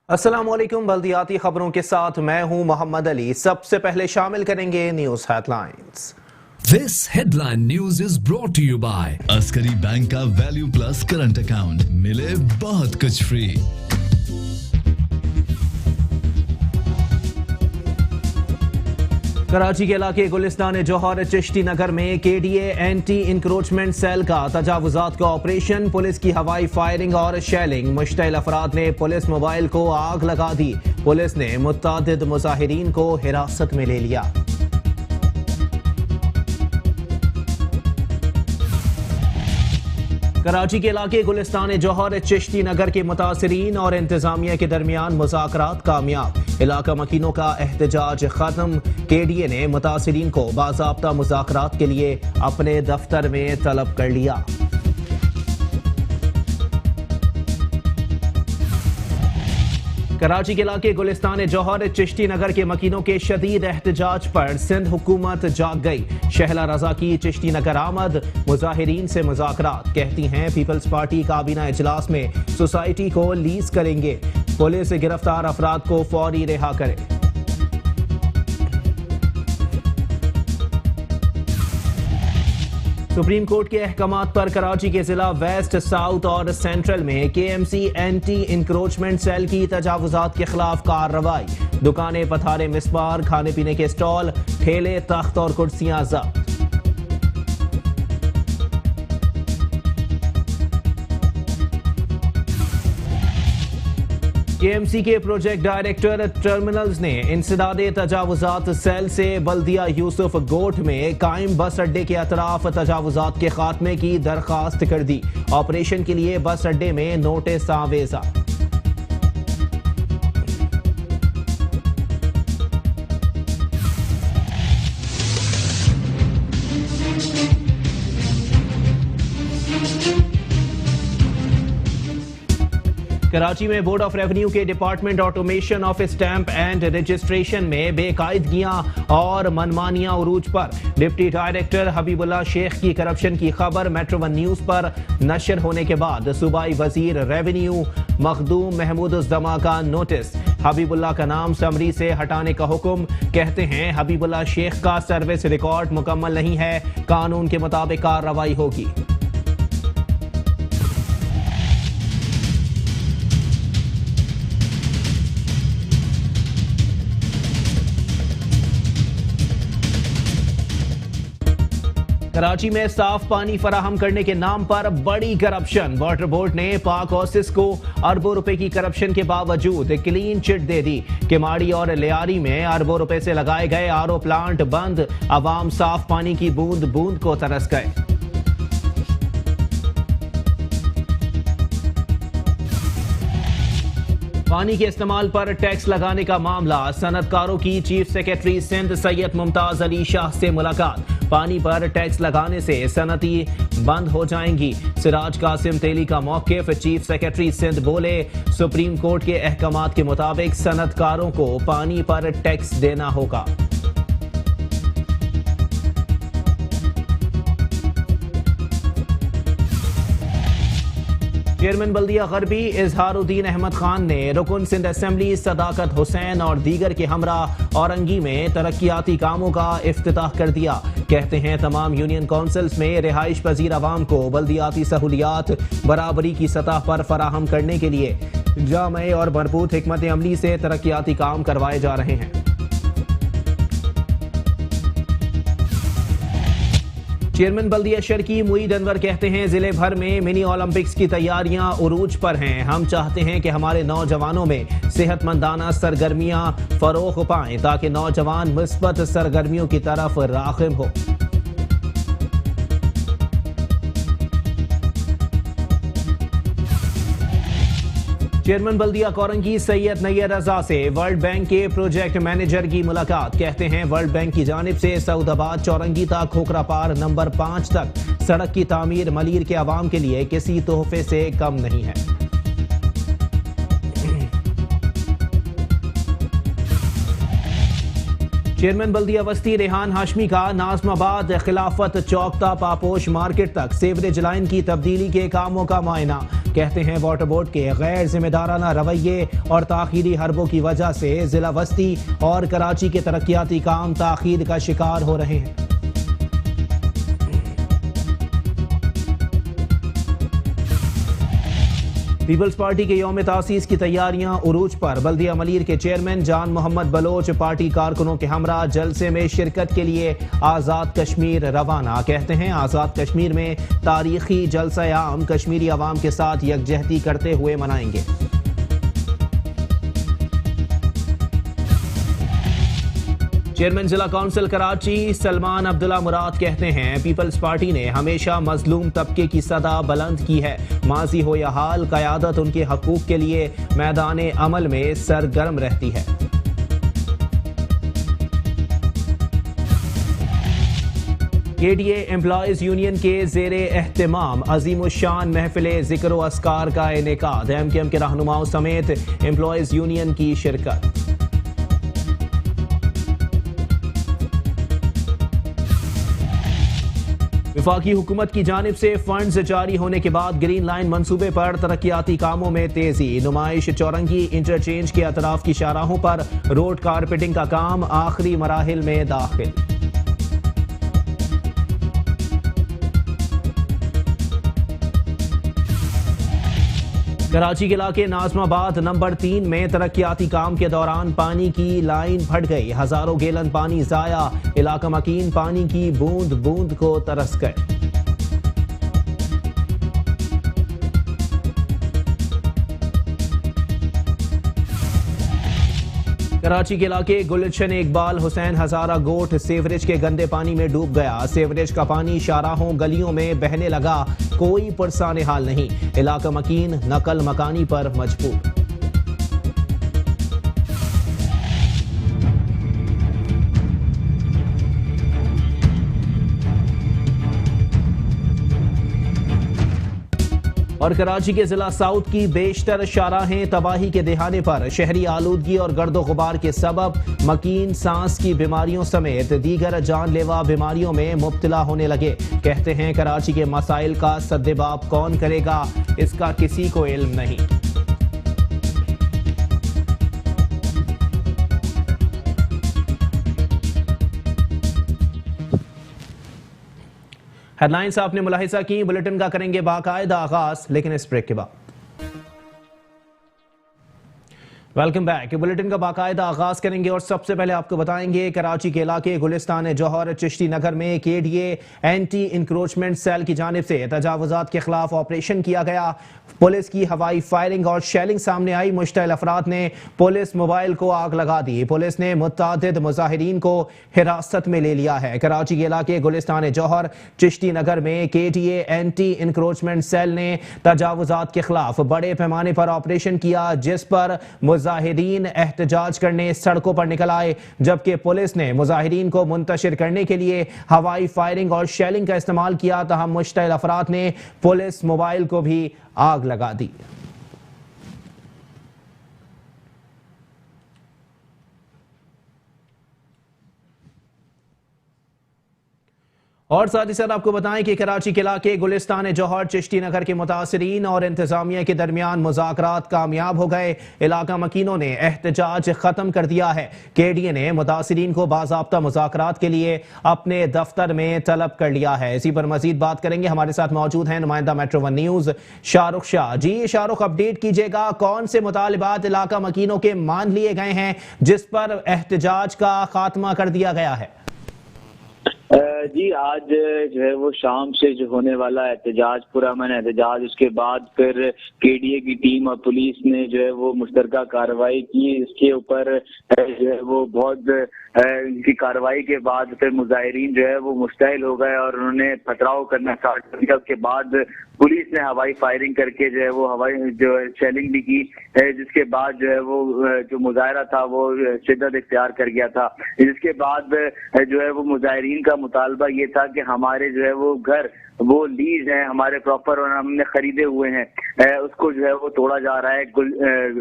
अस्सलाम वालेकुम। बल्दियाती खबरों के साथ मैं हूं मोहम्मद अली। सबसे पहले शामिल करेंगे news headlines. This headline news is brought to you by Askari bank का वैल्यू प्लस करंट अकाउंट। मिले बहुत कुछ फ्री। कराची के इलाके गुलिस्तान जौहर चिश्ती नगर में केडीए एंटी इंक्रोचमेंट सेल का तजावुजात का ऑपरेशन। पुलिस की हवाई फायरिंग और शेलिंग। मुश्तइल अफराद ने पुलिस मोबाइल को आग लगा दी। पुलिस ने मुतादिद मुजाहिरीन को हिरासत में ले लिया। कराची के इलाके गुलिस्तान जौहर चिश्ती नगर के मुतासिरीन और इंतजामिया के दरमियान मुज़ाकरात कामयाब। इलाका मकीनों का एहतजाज खत्म। केडीए ने मुतासिरीन को बाज़ाब्ता मुज़ाकरात के लिए अपने दफ्तर में तलब कर लिया। कराची के इलाके गुलिस्तान जौहर चिश्ती नगर के मकीनों के शदीद एहतजाज पर सिंध हुकूमत जाग गई। शहला रजा की चिश्ती नगर आमद। मुजाहिरीन से मुज़ाकरात। कहती हैं पीपल्स पार्टी काबीना इजलास में सोसाइटी को लीज करेंगे। पुलिस गिरफ्तार अफराद को फौरी रिहा करे। सुप्रीम कोर्ट के अहकामात पर कराची के जिला वेस्ट, साउथ और सेंट्रल में केएमसी एंटी इंक्रोचमेंट सेल की तजावुजात के खिलाफ कार्रवाई। दुकानें, पथारे, मिसबार, खाने पीने के स्टॉल, ठेले, तख्त और कुर्सियां जब्त। केएमसी के प्रोजेक्ट डायरेक्टर टर्मिनल्स ने इंसदादे तजावुजात सेल से बल्दिया यूसुफ गोट में कायम बस अड्डे के अतराफ तजावुजात के खात्मे की दरखास्त कर दी। ऑपरेशन के लिए बस अड्डे में नोटिस आवेजा। कराची में बोर्ड ऑफ रेवेन्यू के department automation of stamp and registration में बेकायदगियां और मनमानियां उरूज पर। डिप्टी डायरेक्टर हबीबुल्लाह शेख की करप्शन की खबर मेट्रो वन न्यूज पर नशर होने के बाद सूबाई वजीर रेवेन्यू मखदूम महमूद उज़्ज़मा का नोटिस। हबीबुल्लाह का नाम समरी से हटाने का हुक्म। कहते हैं हबीबुल्लाह शेख का सर्विस रिकॉर्ड मुकम्मल नहीं है। कानून के मुताबिक कार्रवाई होगी। कराची में साफ पानी फराहम करने के नाम पर बड़ी करप्शन। वाटर बोर्ड ने पाक ओसिस को अरबों रुपए की करप्शन के बावजूद क्लीन चिट दे दी। किमाड़ी और लियारी में अरबों रुपए से लगाए गए आरओ प्लांट बंद। अवाम साफ पानी की बूंद बूंद को तरस गए। पानी के इस्तेमाल पर टैक्स लगाने का मामला। सनतकारों की चीफ सेक्रेटरी सिंध सैयद मुमताज अली शाह से मुलाकात। पानी पर टैक्स लगाने से सनती बंद हो जाएंगी। सिराज कासिम तेली का मौक़िफ़। चीफ सेक्रेटरी सिंध बोले सुप्रीम कोर्ट के अहकामात के मुताबिक सनतकारों को पानी पर टैक्स देना होगा। चेयरमैन बल्दिया गरबी इजहारुद्दीन अहमद खान ने रुकन सिंध असेंबली सदाकत हुसैन और दीगर के हमरा औरंगी में तरक्याती कामों का इफ्तिताह कर दिया। कहते हैं तमाम यूनियन काउंसिल्स में रिहाइश पजीर अवाम को बल्दियाती सहूलियात बराबरी की सतह पर फराहम करने के लिए जामे और भरपूर हिकमत अमली से तरक्याती काम करवाए जा रहे हैं। चेयरमैन बल्दिया शर्की मुईद अनवर कहते हैं जिले भर में मिनी ओलंपिक्स की तैयारियां उरूज पर हैं। हम चाहते हैं कि हमारे नौजवानों में सेहतमंदाना सरगर्मियां फरोग पाएं ताकि नौजवान मुस्बत सरगर्मियों की तरफ राग़िब हो। चेयरमैन बल्दिया कोरंगी सैयद नैयर रजा से वर्ल्ड बैंक के प्रोजेक्ट मैनेजर की मुलाकात। कहते हैं वर्ल्ड बैंक की जानिब से सऊदाबाद चौरंगी तक खोखरापार नंबर 5 तक सड़क की तामीर मलीर के अवाम के लिए किसी तोहफे से कम नहीं है। चेयरमैन बल्दिया बस्ती रेहान हाशमी का नाज़माबाद खिलाफत चौकता पापोश मार्केट तक सीवरेज लाइन की तब्दीली के कामों का मुआयना। कहते हैं वाटर बोर्ड के गैर जिम्मेदाराना रवैये और ताखीरी हरबों की वजह से जिला बस्ती और कराची के तरक्याती काम ताखीर का शिकार हो रहे हैं। पीपल्स पार्टी के यौम तासीस की तैयारियां उरूज पर। बल्दिया मलीर के चेयरमैन जान मोहम्मद बलोच पार्टी कारकुनों के हमरा जलसे में शिरकत के लिए आज़ाद कश्मीर रवाना। कहते हैं आज़ाद कश्मीर में तारीखी जलसा आम कश्मीरी अवाम के साथ यकजहती करते हुए मनाएंगे। चेयरमैन जिला काउंसिल कराची सलमान अब्दुल्ला मुराद कहते हैं पीपल्स पार्टी ने हमेशा मजलूम तबके की सदा बुलंद की है। माजी हो या हाल, क़यादत उनके हकूक के लिए मैदान अमल में सरगर्म रहती है। केडीए एम्प्लॉयज यूनियन के ज़ेरे एहतमाम अजीमुशान महफिल ज़िक्र व अस्कार का इनेकाद। एमकेएम के रहनुमाओं समेत एम्प्लॉयज यूनियन की शिरकत। वफाकी हुकूमत की जानिब से फंड्स जारी होने के बाद ग्रीन लाइन मंसूबे पर तरक्याती कामों में तेजी। नुमाइश चौरंगी इंटरचेंज के अतराफ की शाहराहों पर रोड कारपेटिंग का काम आखिरी मराहिल में दाखिल। कराची के इलाके नाज़माबाद नंबर 3 में तरक्याती काम के दौरान पानी की लाइन फट गई। हजारों गैलन पानी जाया। इलाका मकीन पानी की बूंद बूंद को तरस गए। कराची के इलाके गुलशन इकबाल हुसैन हजारा गोठ सीवरेज के गंदे पानी में डूब गया। सीवरेज का पानी शाहराहों गलियों में बहने लगा। कोई पुरसाने हाल नहीं। इलाका मकीन नकल मकानी पर मजबूर। और कराची के जिला साउथ की बेशतर शाहराहें तबाही के दहाने पर। शहरी आलूदगी और गर्दो गुबार के सबब मकीन सांस की बीमारियों समेत दीगर जानलेवा बीमारियों में मुब्तला होने लगे। कहते हैं कराची के मसाइल का सद्देबाब कौन करेगा, इसका किसी को इल्म नहीं। हेडलाइंस आपने मुलाहिजा की। बुलेटिन का करेंगे बाकायदा आगाज, लेकिन इस ब्रेक के बाद। Welcome back. बुलेटिन का बाकायदा आगाज करेंगे और सबसे पहले आपको बताएंगे कराची के इलाके गुलिस्तान जौहर चिश्ती नगर में केडीए एंटी इंक्रोचमेंट सेल की जानिब से तजावुजात के खिलाफ ऑपरेशन किया गया। पुलिस की हवाई फायरिंग और शेलिंग सामने आई। मुश्तइल अफराद ने पुलिस मोबाइल को आग लगा दी। पुलिस ने मुतादिद मुजाहिरीन को हिरासत में ले लिया है। कराची के इलाके गुलिस्तान जौहर चिश्ती नगर में केडीए एंटी इंक्रोचमेंट सेल ने तजावुजात के खिलाफ बड़े पैमाने पर ऑपरेशन किया, जिस पर मुजाहिरीन एहतजाज करने सड़कों पर निकल आए, जबकि पुलिस ने मुजाहिरीन को मुंतशिर करने के लिए हवाई फायरिंग और शेलिंग का इस्तेमाल किया। तहम मुश्तइल अफराद ने पुलिस मोबाइल को भी आग लगा दी। और साथ ही साथ आपको बताएं कि कराची के इलाके गुलिस्तान जौहर चिश्ती नगर के मुतासिरीन और इंतजामिया के दरमियान मुज़ाकरात कामयाब हो गए। इलाका मकीनों ने एहतजाज खत्म कर दिया है। केडीए ने मुतासिरीन को बाज़ाब्ता मुज़ाकरात के लिए अपने दफ्तर में तलब कर लिया है। इसी पर मजीद बात करेंगे। हमारे साथ मौजूद हैं नुमाइंदा Metro One News Shahrukh Shah. जी शाहरुख, अपडेट कीजिएगा, कौन से मुतालिबात इलाका मकीनों के मान लिए गए हैं जिस पर एहतजाज का खात्मा कर दिया गया है? जी आज जो है वो शाम से जो होने वाला एहतजाज, पुरअमन एहतजाज, उसके बाद फिर केडीए की टीम और पुलिस ने जो है वो मुश्तरका कार्रवाई की। इसके ऊपर जो है वो बहुत इनकी कार्रवाई के बाद फिर मुजाहिरीन जो है वो मुश्तइल हो गए और उन्होंने पथराव करना स्टार्ट कर दिया। उसके बाद पुलिस पुलिस ने हवाई फायरिंग करके जो है वो हवाई जो शेलिंग भी की, जिसके बाद जो है वो जो मुजाहरा था वो शिद्दत इख्तियार कर गया था। जिसके बाद जो है वो मुजाहिरीन का मुतालबा ये था कि हमारे जो है वो घर वो लीज है हमारे प्रॉपर और हमने खरीदे हुए हैं, उसको जो है वो तोड़ा जा रहा है।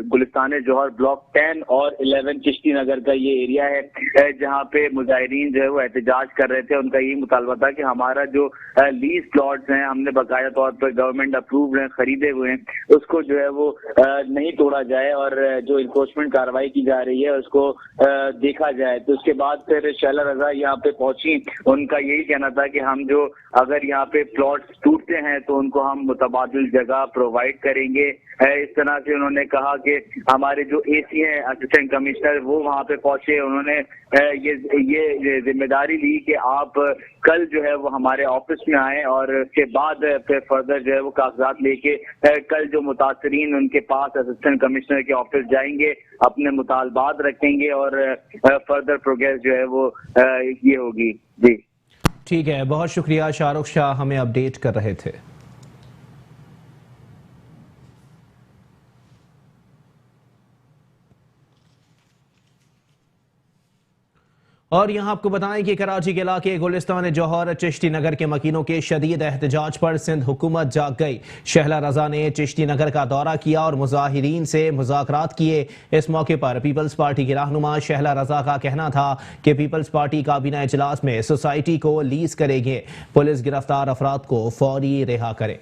गुलिस्तान जौहर ब्लॉक 10 और 11 चिश्ती नगर का ये एरिया है जहाँ पे मुजाहिरीन जो है वो एहतजाज कर रहे थे। उनका यही मुतालबा था कि हमारा जो लीज प्लॉट्स हैं हमने बाकायदा तौर पर गवर्नमेंट अप्रूव्ड हैं, खरीदे हुए हैं, उसको जो है वो नहीं तोड़ा जाए और जो इन्फोर्समेंट कार्रवाई की जा रही है उसको देखा जाए। तो उसके बाद फिर शैला रजा यहाँ पे पहुंची। उनका यही कहना था कि हम जो अगर यहाँ पे प्लॉट्स टूटते हैं तो उनको हम मुतबादिल जगह प्रोवाइड करेंगे। इस तरह से उन्होंने कहा कि हमारे जो एसी हैं असिस्टेंट कमिश्नर वो वहाँ पे पहुंचे। उन्होंने ये जिम्मेदारी ली कि आप कल जो है वो हमारे ऑफिस में आए और उसके बाद फिर फर्दर जो है वो कागजात लेके कल जो मुतासरीन उनके पास असिस्टेंट कमिश्नर के ऑफिस जाएंगे, अपने मुतालबात रखेंगे और फर्दर प्रोग्रेस जो है वो ये होगी। जी ठीक है, बहुत शुक्रिया शाहरुख शाह, हमें अपडेट कर रहे थे। और यहां आपको बताएं कि कराची के इलाके गुलिस्तान जौहर चिश्ती नगर के मकीनों के शदीद एहतजाज पर सिंध हुकूमत जाग गई। शहला रजा ने चिश्ती नगर का दौरा किया और मुजाहिरीन से मुज़ाकरात किए। इस मौके पर पीपल्स पार्टी के रहनुमा शहला रजा का कहना था कि पीपल्स पार्टी काबीना इजलास में सोसाइटी को लीज करेंगे। पुलिस गिरफ्तार अफराद को फौरी रिहा करे।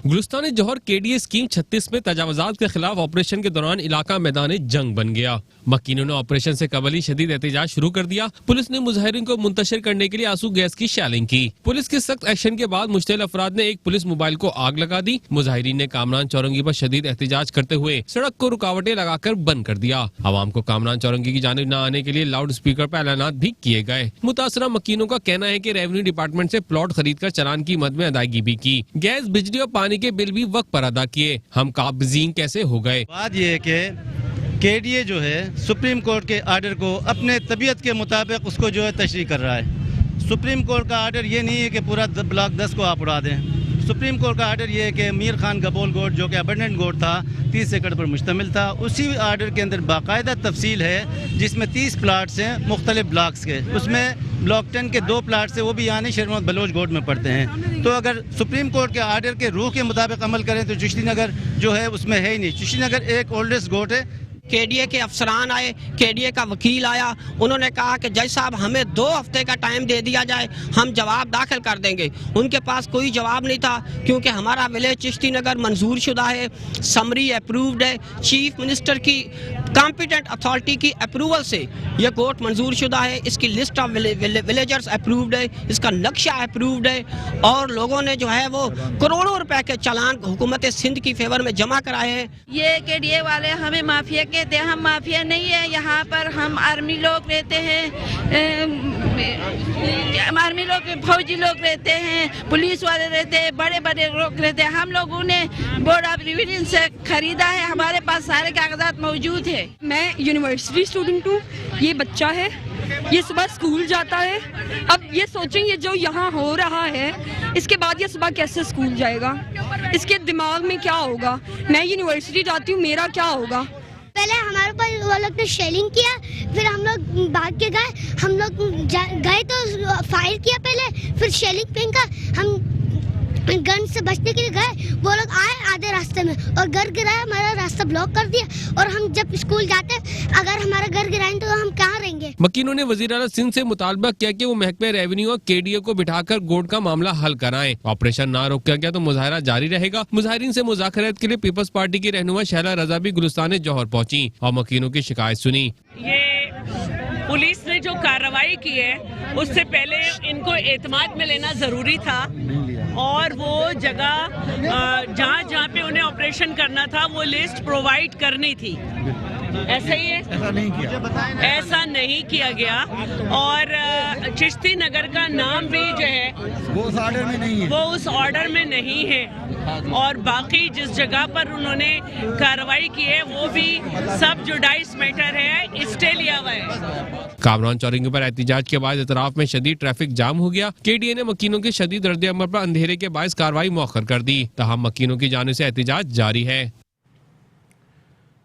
गुलिस्तान जौहर केडीए स्कीम 36 में तजावजात के खिलाफ ऑपरेशन के दौरान इलाका मैदान जंग बन गया। मकीनों ने ऑपरेशन से कबल ही शदीद एहतजाज शुरू कर दिया। पुलिस ने मुजाहिरीन को मुंतशिर करने के लिए आंसू गैस की शेलिंग की। पुलिस के सख्त एक्शन के बाद मुश्तिल अफराद ने एक पुलिस मोबाइल को आग लगा दी। मुजाहिरीन ने कामरान चौरंगी पर शदीद एहतजाज करते हुए सड़क को रुकावटें लगाकर बंद कर दिया। आवाम को कामरान चौरंगी की जानिब न आने के लिए लाउड स्पीकर पर ऐलानात भी किए गए। मुतासरा मकीनों का कहना है कि रेवेन्यू डिपार्टमेंट से प्लॉट खरीद कर चालान की मद में अदायगी भी की। गैस, बिजली और पानी के बिल भी वक्त पर अदा किए। हम काबिजीन कैसे हो गए? बात यह है कि केडीए जो है सुप्रीम कोर्ट के आर्डर को अपने तबीयत के मुताबिक उसको जो है तशरीह कर रहा है। सुप्रीम कोर्ट का आर्डर ये नहीं है कि पूरा ब्लॉक 10 को आप उड़ा दें। सुप्रीम कोर्ट का आर्डर ये है कि मीर खान गबोल गोट जो कि अबंडेंट गोट था 30 एकड़ पर मुश्तमिल था, उसी आर्डर के अंदर बाकायदा तफसील है जिसमें 30 प्लाट्स हैं मुख्तलिफ ब्लॉक्स के। उसमें ब्लॉक 10 के 2 प्लाट्स हैं, वो भी यानी शर्मत बलोच गोट में पड़ते हैं। तो अगर सुप्रीम कोर्ट के आर्डर के रूह के मुताबिक अमल करें तो चिश्ती नगर जो है उसमें है ही नहीं। चिश्ती नगर एक ओल्डेस्ट गोट है। केडीए के अफसरान आए, केडीए का वकील आया, उन्होंने कहा कि जज साहब हमें 2 हफ्ते का टाइम दे दिया जाए, हम जवाब दाखिल कर देंगे। उनके पास कोई जवाब नहीं था क्योंकि हमारा विलेज चिश्ती नगर मंजूर शुदा है, समरी अप्रूव्ड है, चीफ मिनिस्टर की कॉम्पिटेंट अथॉरिटी की अप्रूवल से यह कोर्ट मंजूर शुदा है। इसकी लिस्ट ऑफ विलेजर्स अप्रूव्ड है, इसका नक्शा अप्रूव्ड है और लोगों ने जो है वो करोड़ों रुपए के चालान हुकूमत सिंध की फेवर में जमा कराए हैं। ये केडीए वाले हमें माफिया कहते हैं, हम माफिया नहीं है। यहाँ पर हम आर्मी लोग रहते हैं, आर्मी लोग, फौजी लोग रहते हैं, पुलिस वाले रहते हैं, बड़े बड़े लोग रहते हैं। हम लोगों ने बोर्ड ऑफ रिवीजन से खरीदा है, हमारे पास सारे कागजात मौजूद है। मैं यूनिवर्सिटी स्टूडेंट हूँ, ये बच्चा है, ये सुबह स्कूल जाता है। अब ये सोचें ये जो यहाँ हो रहा है इसके बाद ये सुबह कैसे स्कूल जाएगा, इसके दिमाग में क्या होगा। मैं यूनिवर्सिटी जाती हूँ, मेरा क्या होगा। पहले हमारे ऊपर वो लोग ने शेलिंग किया, फिर हम लोग भाग के गए। हम लोग गए तो फायर किया पहले, फिर शेलिंग फेंका। हम गन से बचने के लिए गए, वो लोग आए आधे रास्ते में और घर गिराया, हमारा रास्ता ब्लॉक कर दिया। और हम जब स्कूल जाते अगर हमारा घर गिराएंगे तो हम कहाँ रहेंगे। मकीनों ने वज़ीर आला सिंध से मुतालबा किया कि वो महकमे रेवेन्यू और केडीए को बिठाकर गोट का मामला हल कराएं। ऑपरेशन ना रोका गया तो मुजाहरा जारी रहेगा। मुजाहिरीन से मुज़ाकरात के लिए पीपल्स पार्टी की रहनुमा शैला रजा भी गुलिस्तान जौहर पहुंची और मकीनों की शिकायत सुनी। ये पुलिस ने जो कार्रवाई की है उससे पहले इनको एतमाद में लेना जरूरी था और वो जगह जहाँ जहाँ पे उन्हें ऑपरेशन करना था वो लिस्ट प्रोवाइड करनी थी। ऐसा ही है? ऐसा नहीं किया, ऐसा नहीं किया गया। और चिश्ती नगर का नाम भी जो है वो उस ऑर्डर में नहीं है, वो उस ऑर्डर में नहीं है। और बाकी जिस जगह पर उन्होंने कार्रवाई की है वो भी सब जुडाइस मैटर है, स्टे लिया हुआ है। कामरान चौरंगी पर एहतजाज के बाद इतराफ में शदीद ट्रैफिक जाम हो गया। केडीए ने मकीनों के शदीद रद्द-ए-अमल पर अंधेरे के बायस कार्रवाई मौखर कर दी। तहम मकीनों की जानिब से एहतजाज जारी है।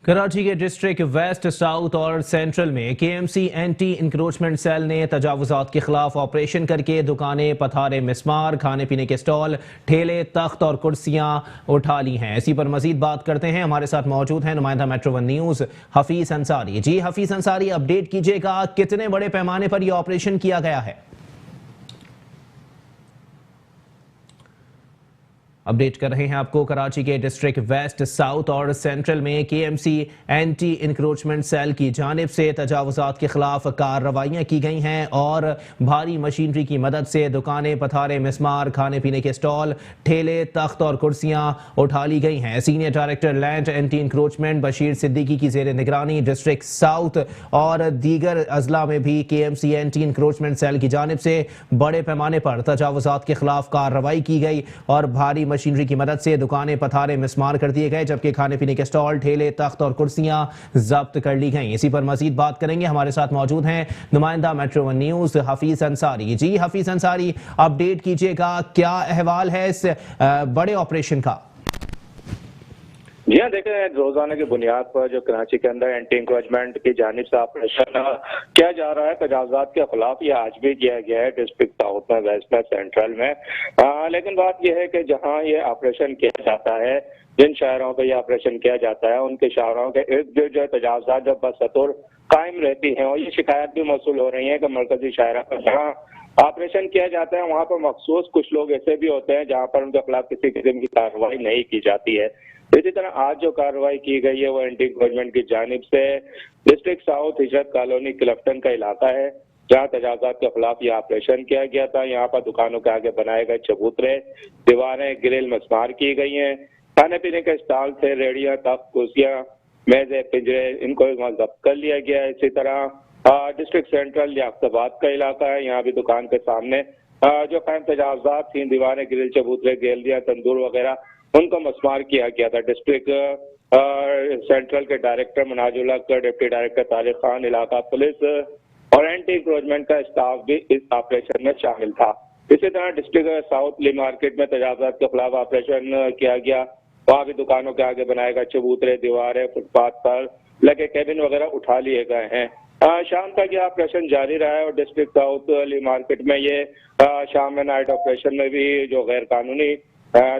कराची के डिस्ट्रिक्ट वेस्ट, साउथ और सेंट्रल में केएमसी एंटी इंक्रोचमेंट सेल ने तजावुजात के खिलाफ ऑपरेशन करके दुकानें, पथारे, मिसमार, खाने पीने के स्टॉल, ठेले, तख्त और कुर्सियां उठा ली हैं। इसी पर मजीद बात करते हैं, हमारे साथ मौजूद हैं नुमाइंदा Metro One News Hafeez Ansari. जी हफीज अंसारी, अपडेट कीजिएगा, कितने बड़े पैमाने पर यह ऑपरेशन किया गया है? अपडेट कर रहे हैं आपको कराची के डिस्ट्रिक्ट वेस्ट, साउथ और सेंट्रल में केएमसी एंटी इंक्रोचमेंट सेल की जानिब से तजावुजात के खिलाफ कार्रवाइयाँ की गई हैं और भारी मशीनरी की मदद से दुकानें, पथारे, मिसमार, खाने पीने के स्टॉल, ठेले, तख्त और कुर्सियाँ उठा ली गई हैं। Senior director land anti encroachment Bashir Siddiqui की जेर निगरानी डिस्ट्रिक्ट साउथ और दीगर अजला में भी केएमसी एंटी इंक्रोचमेंट सेल की जानिब से बड़े पैमाने पर तजावुजात के खिलाफ कार्रवाई की गई और भारी मशीनरी की मदद से दुकानें, पथारे, मिसमार कर दिए गए, जबकि खाने पीने के स्टॉल, ठेले, तख्त और कुर्सियां जब्त कर ली गई। इसी पर मजीद बात करेंगे, हमारे साथ मौजूद हैं नुमाइंदा Metro One News Hafeez Ansari. जी हफीज अंसारी, अपडेट कीजिएगा, क्या अहवाल है इस बड़े ऑपरेशन का? जी हाँ, देखें, रोजाना की बुनियाद पर जो कराची के अंदर एंटी इंक्रोचमेंट की जानिब से ऑपरेशन किया जा रहा है तजावुजात के खिलाफ, ये आज भी किया गया है डिस्ट्रिक्ट साउथ में, वेस्ट में, सेंट्रल में। लेकिन बात यह है कि जहाँ ये ऑपरेशन किया जाता है, जिन शहरों पे ये ऑपरेशन किया जाता है, उनके शहरों के इर्द गिर्द जो तजावुजात जब बसतुर कायम रहती हैं और ये शिकायत भी मौसूल हो रही है कि मरकजी शहरों पर जहाँ ऑपरेशन किया जाता है वहाँ पर मखसूस कुछ लोग ऐसे भी होते हैं जहाँ पर उनके खिलाफ किसी किस्म की कार्रवाई नहीं की जाती है। इसी तरह आज जो कार्रवाई की गई है वो एंटी इंक्रोचमेंट की जानिब से डिस्ट्रिक्ट साउथ हिजरत कॉलोनी क्लिफ्टन का इलाका है, जहाँ तजावुजात के खिलाफ ये ऑपरेशन किया गया था। यहाँ पर दुकानों के आगे बनाए गए चबूतरे, दीवारें, ग्रिल, मस्मार की गई हैं। खाने पीने के स्टॉल थे, रेडियां, तख्त, कुर्सियां, मेजे, पिंजरे, इनको जब्त कर लिया गया है। इसी तरह डिस्ट्रिक्ट सेंट्रल याफ्ताबाद का इलाका है, यहाँ भी दुकान के सामने जो कायम तजावुजात थी, दीवारें, ग्रिल, चबूतरे, गैलरियां, तंदूर वगैरह, उनको मस्मार किया गया था। डिस्ट्रिक्ट सेंट्रल के डायरेक्टर मनाजुल्लाह का, डिप्टी डायरेक्टर तारिक खान, इलाका पुलिस और एंटी इंक्रोचमेंट का स्टाफ भी इस ऑपरेशन में शामिल था। इसी तरह डिस्ट्रिक्ट साउथ ली मार्केट में तजावुजात के खिलाफ ऑपरेशन किया गया, वहाँ भी दुकानों के आगे बनाए गए चबूतरे, दीवारें, फुटपाथ पर लगे केबिन वगैरह उठा लिए गए हैं। शाम तक ये ऑपरेशन जारी रहा है और डिस्ट्रिक्ट साउथ ली मार्केट में ये शाम में नाइट ऑपरेशन में भी जो गैर कानूनी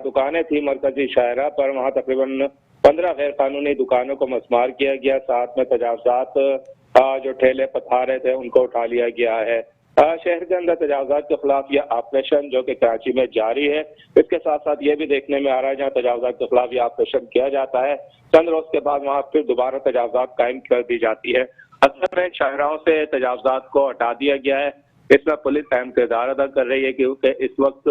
दुकानें थी मरकजी शाहरा पर, वहाँ तकरीबन 15 गैर कानूनी दुकानों को मस्मार किया गया। साथ में तजावुजात जो ठेले पथारे थे उनको उठा लिया गया है। शहर के अंदर तजावुजात के खिलाफ यह ऑपरेशन जो कि कराची में जारी है, इसके साथ साथ ये भी देखने में आ रहा है जहाँ तजावुजात के खिलाफ यह ऑपरेशन किया जाता है, चंद रोज के बाद वहाँ फिर दोबारा तजावुजात कायम कर दी जाती है। अक्सर में शाहराओं से तजावुजात को हटा दिया गया है। इसमें पुलिस अहम किरदार अदा कर रही है क्योंकि इस वक्त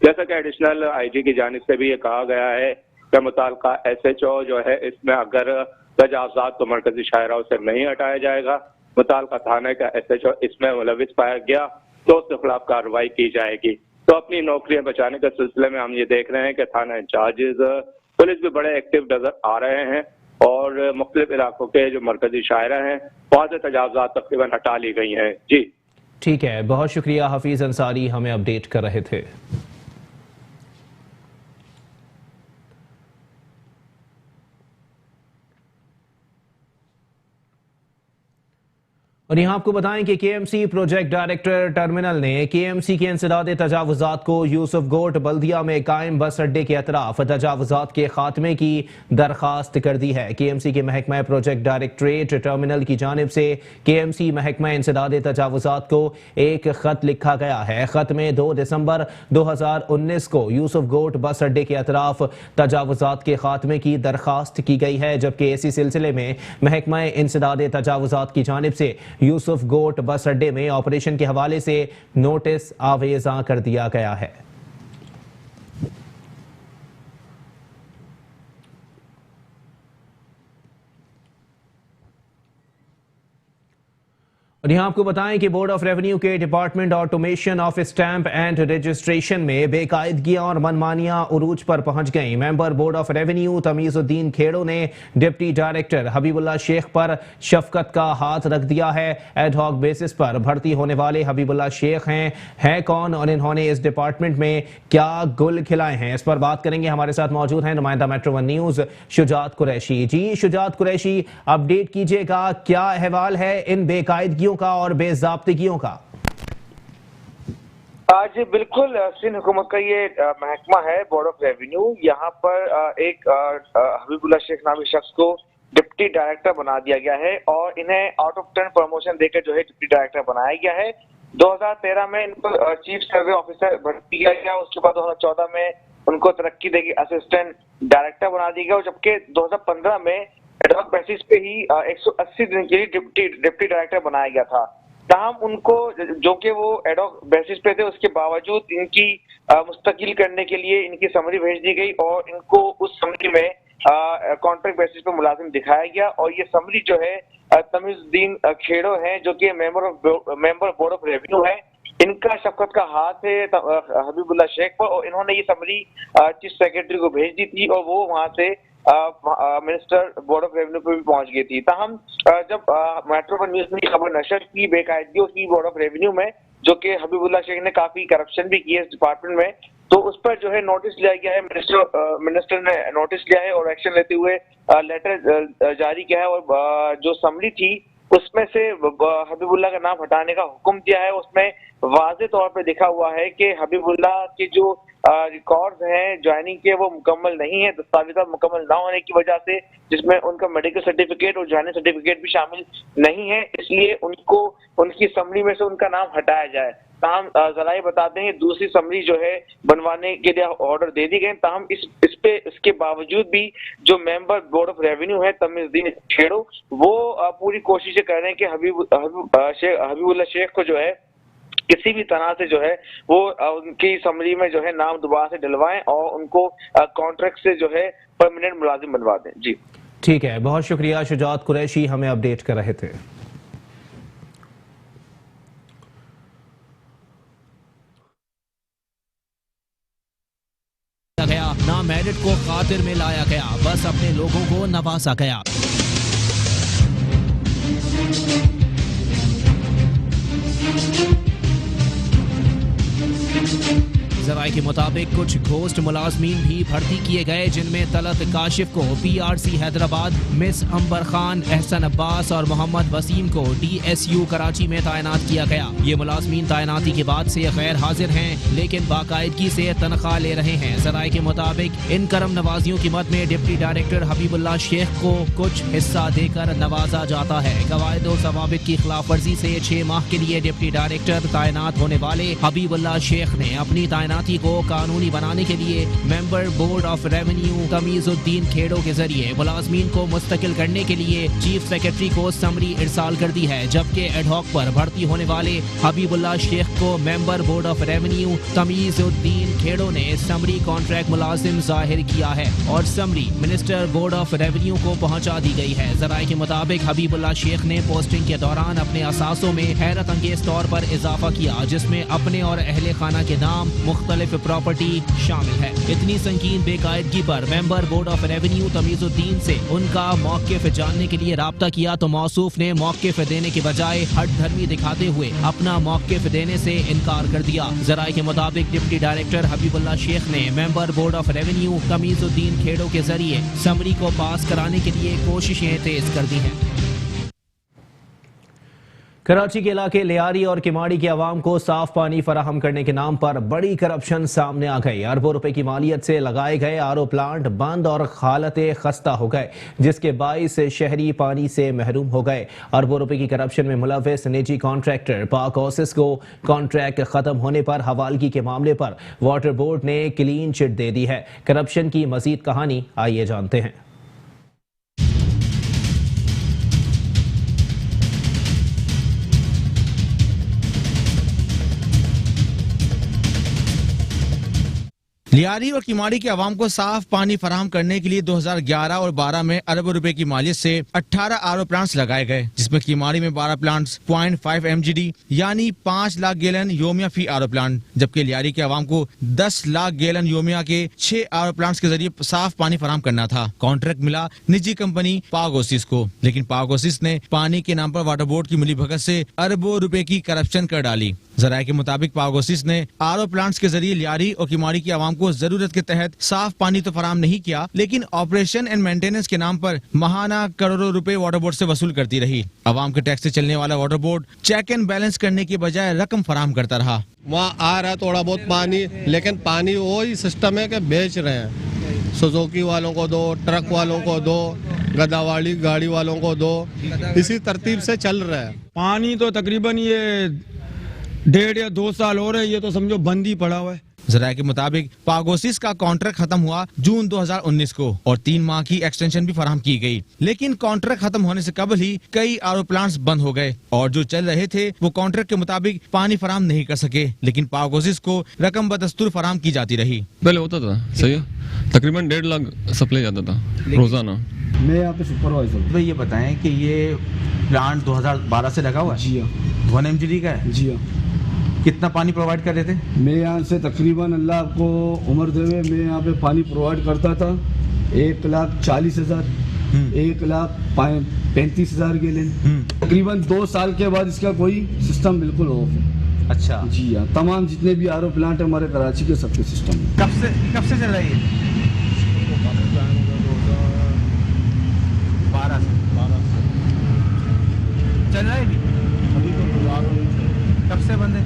जैसा कि एडिशनल आईजी की जानिब से भी ये कहा गया है कि मुताल्लिका SHO जो है, इसमें अगर तजावुजात को मरकजी शाहराओं से नहीं हटाया जाएगा, मुताल्लिका थाने का SHO इसमें मुलविस पाया गया तो उसके खिलाफ कार्रवाई की जाएगी। तो अपनी नौकरियां बचाने के सिलसिले में हम ये देख रहे हैं कि थाना इंचार्जेस, पुलिस भी बड़े एक्टिव नजर आ रहे हैं और मुख्तलिफ इलाकों के जो मरकजी शाहरा हैं वहाँ से तजावुजात तकरीबन हटा ली गई हैं। जी ठीक है, बहुत शुक्रिया हफीज अंसारी, हमें अपडेट कर रहे थे। और यहाँ आपको बताएं कि केएमसी प्रोजेक्ट डायरेक्टर टर्मिनल ने केएमसी के इंसदाद तजावुजात को यूसुफ गोट बल्दिया में कायम बस अड्डे के अतराफ तजावुजात के खात्मे की दरखास्त कर दी है। केएमसी के महकमा प्रोजेक्ट डायरेक्टरेट टर्मिनल की जानिब से केएमसी महकमा इंसदाद तजावुजात को एक खत लिखा गया है। खत में 2 दिसंबर 2019 को यूसुफ गोट बस अड्डे के अतराफ तजावुजात के खात्मे की दरखास्त की गई है, जबकि इसी सिलसिले में महकमा इंसदाद तजावुजात की जानिब से यूसुफ गोट बस अड्डे में ऑपरेशन के हवाले से नोटिस आवेजा कर दिया गया है। और यहाँ आपको बताएं कि बोर्ड ऑफ रेवेन्यू के department automation of stamp and registration में बेकायदगियां और मनमानियां उरूज पर पहुंच गईं। Member board of revenue Tamizuddin Khero ने डिप्टी डायरेक्टर हबीबुल्ला शेख पर शफकत का हाथ रख दिया है। एडहॉक बेसिस पर भर्ती होने वाले हबीबुल्ला शेख हैं कौन और इन्होंने इस डिपार्टमेंट में क्या गुल खिलाए हैं, इस पर बात करेंगे। हमारे साथ मौजूद हैं नुमाइंदा Metro One News Shujaat Qureshi. जी शुजात कुरैशी, अपडेट कीजिएगा, क्या अहवाल है इन बेकायदगियों का और बेज़ाब्तिगियों का? आज बिल्कुल सिंध हुकूमत का ये महकमा है बोर्ड ऑफ रेवेन्यू। यहाँ पर एक हबीबुल्ला शेख नामी शख्स को डिप्टी डायरेक्टर बना दिया गया है और इन्हें आउट ऑफ 10 प्रमोशन देकर जो है डिप्टी डायरेक्टर बनाया गया है। 2013 में इनको चीफ सर्वे ऑफिसर भर्ती किया गया, उसके बाद 2014 में उनको तरक्की देगी असिस्टेंट डायरेक्टर बना दिया गया, जबकि 2015 में एडहॉक बेसिस पे ही 180 दिन के लिए डिप्टी डायरेक्टर बनाया गया था। ताहम उनको जो कि वो एडहॉक बेसिस पे थे, उसके बावजूद इनकी मुस्तकिल करने के लिए इनकी समरी भेज दी गई और इनको उस समरी में कॉन्ट्रैक्ट बेसिस पे मुलाजिम दिखाया गया। और ये समरी जो है तमीजुद्दीन खेड़ो हैं, जो कि मेंबर बोर्ड ऑफ रेवेन्यू है, इनका शफकत का हाथ है हबीबुल्ला शेख पर और इन्होंने ये समरी चीफ सेक्रेटरी को भेज दी थी और वो वहां से मिनिस्टर बोर्ड ऑफ रेवेन्यू पे भी पहुंच गई थी। ताहम जब मेट्रो वन न्यूज ने खबर नशर की बेकायदगियों की बोर्ड ऑफ रेवेन्यू में, जो कि हबीबुल्ला शेख ने काफी करप्शन भी की है इस डिपार्टमेंट में, तो उस पर जो है नोटिस लिया गया है। मिनिस्टर ने नोटिस लिया है और एक्शन लेते हुए लेटर जारी किया है और जो समरी थी उसमें से हबीबुल्ला का नाम हटाने का हुक्म दिया है। उसमें वाज़े तौर पे लिखा हुआ है कि हबीबुल्ला के जो रिकॉर्ड्स हैं ज्वाइनिंग के वो मुकम्मल नहीं है, दस्तावेज़ात मुकम्मल ना होने की वजह से, जिसमें उनका मेडिकल सर्टिफिकेट और ज्वाइनिंग सर्टिफिकेट भी शामिल नहीं है, इसलिए उनको उनकी समरी में से उनका नाम हटाया जाए। ताहम जराए बताते हैं दूसरी समरी जो है बनवाने के लिए ऑर्डर दे दी गए। ताहम इसके बावजूद भी जो मेंबर बोर्ड ऑफ रेवेन्यू है तमीजुद्दीन खेड़ो, वो पूरी कोशिशें कर रहे हैं कि हबीबुल्ला शेख को जो है किसी भी तरह से जो है वो उनकी समरी में जो है नाम दोबारा से डलवाएं और उनको कॉन्ट्रैक्ट से जो है परमानेंट मुलाजिम बनवा दें। जी ठीक है, बहुत शुक्रिया शुजात कुरैशी, हमें अपडेट कर रहे थे। ना मेरिट को खातिर में लाया गया, बस अपने लोगों को नवाजा गया। जराये के मुताबिक कुछ घोस्ट मुलाजमीन भी भर्ती किए गए, जिनमें तलत काशिफ को PRC हैदराबाद, मिस अंबर खान, एहसन अब्बास और मोहम्मद वसीम को DSU कराची में तैनात किया गया। ये मुलाजमीन तैनाती के बाद से गैर हाजिर हैं, लेकिन बाकायदगी से तनख्वाह ले रहे हैं। जराये के मुताबिक इन करम नवाजियों की मद में डिप्टी डायरेक्टर हबीबुल्ला शेख को कुछ हिस्सा देकर नवाजा जाता है। कवायद और जवाबित की खिलाफ वर्जी से 6 माह के लिए डिप्टी डायरेक्टर तैनात होने वाले हबीबुल्ला शेख ने अपनी तैनाती को कानूनी बनाने के लिए member board of revenue Tamizuddin Khero के जरिए मुलाजमीन को मुस्तकिल करने के लिए चीफ सेक्रेटरी को समरी इरसाल कर दी है, जबकि एडहॉक पर भर्ती होने वाले हबीबुल्ला शेख को member board of revenue Tamizuddin Khero ने समरी कॉन्ट्रैक्ट मुलाजिम जाहिर किया है और summary minister board of revenue को पहुंचा दी गई है। जराये के मुताबिक हबीबुल्ला शेख ने पोस्टिंग के दौरान अपने असासों में हैरत अंगेज तौर पर इजाफा किया, जिसमें अपने और अहले खाना के नाम मुख्तलिफ प्रॉपर्टी शामिल है। इतनी संगीन बेकायदगी पर member board of revenue Tamizuddin से उनका मौक़िफ़ जानने के लिए राब्ता किया, तो मौसूफ ने मौक़िफ़ देने के बजाय हट धर्मी दिखाते हुए अपना मौक़िफ़ देने से इनकार कर दिया। जराये के मुताबिक डिप्टी डायरेक्टर हबीबुल्ला शेख ने member board of revenue Tamizuddin Khero के जरिए समरी को पास कराने के लिए कोशिशें तेज कर दी हैं। कराची के इलाके लियारी और किमाड़ी के अवाम को साफ पानी फराहम करने के नाम पर बड़ी करप्शन सामने आ गई। अरबों रुपए की मालियत से लगाए गए RO प्लांट बंद और हालत खस्ता हो गए, जिसके बाइस शहरी पानी से महरूम हो गए। अरबों रुपए की करप्शन में मुलविस निजी कॉन्ट्रैक्टर पाक ओसिस को कॉन्ट्रैक्ट खत्म होने पर हवालगी के मामले पर वाटर बोर्ड ने क्लीन चिट दे दी है। करप्शन की मजीद कहानी आइए जानते हैं। लियारी और किमाड़ी के अवाम को साफ पानी फराहम करने के लिए 2011 और 12 में अरबों रुपए की मालियत से 18 आरओ प्लांट्स लगाए गए, जिसमें किमाड़ी में 12 प्लांट्स 0.5 MGD यानी 5 लाख गैलन योमिया फी आरओ प्लांट, जबकि लियारी के अवाम को 10 लाख गैलन योमिया के 6 आरओ प्लांट्स के जरिए साफ पानी फराहम करना था। कॉन्ट्रैक्ट मिला निजी कंपनी पागोसिस को, लेकिन पागोसिस ने पानी के नाम पर वाटर बोर्ड की मिलीभगत से अरबों रुपए की करप्शन कर डाली। जराये के मुताबिक पागोसिस ने आरओ प्लांट्स के जरिए लियारी और किमाड़ी की आवाम को जरूरत के तहत साफ पानी तो फराहम नहीं किया, लेकिन ऑपरेशन एंड मेंटेनेंस के नाम पर महाना करोड़ों रुपए वाटर बोर्ड से वसूल करती रही। आवाम के टैक्स से चलने वाला water board check and balance करने के बजाय रकम फराहम करता रहा। वहाँ आ रहा है थोड़ा बहुत पानी, लेकिन पानी वही सिस्टम है कि बेच रहे हैं। सुजुकी वालों को दो, ट्रक वालों को दो, गदावाड़ी गाड़ी वालों को दो, इसी तरतीब से चल रहा है। पानी तो तकरीबन ये 1.5 या 2 साल हो रहे, ये तो समझो बंद ही पड़ा हुआ है। जराये के मुताबिक पागोसिस का कॉन्ट्रैक्ट खत्म हुआ जून 2019 को और 3 माह की एक्सटेंशन भी फराहम की गई, लेकिन कॉन्ट्रैक्ट खत्म होने से कबल ही कई आरओ प्लांट्स बंद हो गए और जो चल रहे थे वो कॉन्ट्रैक्ट के मुताबिक पानी फराहम नहीं कर सके, लेकिन पागोसिस को रकम बदस्तूर फराहम की जाती रही। पहले होता था सही है, तकरीबन 1.5 लाख सप्लाई जाता था रोजाना। मैं यहाँ पे सुपरवाइजर। भाई ये बताएं कि ये प्लांट 2012 से लगा हुआ है? जी हाँ। 1 MGD का है? जी हाँ। कितना पानी प्रोवाइड कर रहे थे? मैं यहाँ से तकरीबन अल्लाह आपको उम्र देवे, मैं यहाँ पे पानी प्रोवाइड करता था 1,40,000, 1,35,000 गैलन। तकरीबन 2 साल के बाद इसका कोई सिस्टम बिल्कुल ऑफ है। अच्छा। जी हाँ, तमाम जितने भी आरओ प्लांट है हमारे कराची के सबके सिस्टम है। कब से चल रही है? 12 से चल रहा है अभी तो कब से बंद है?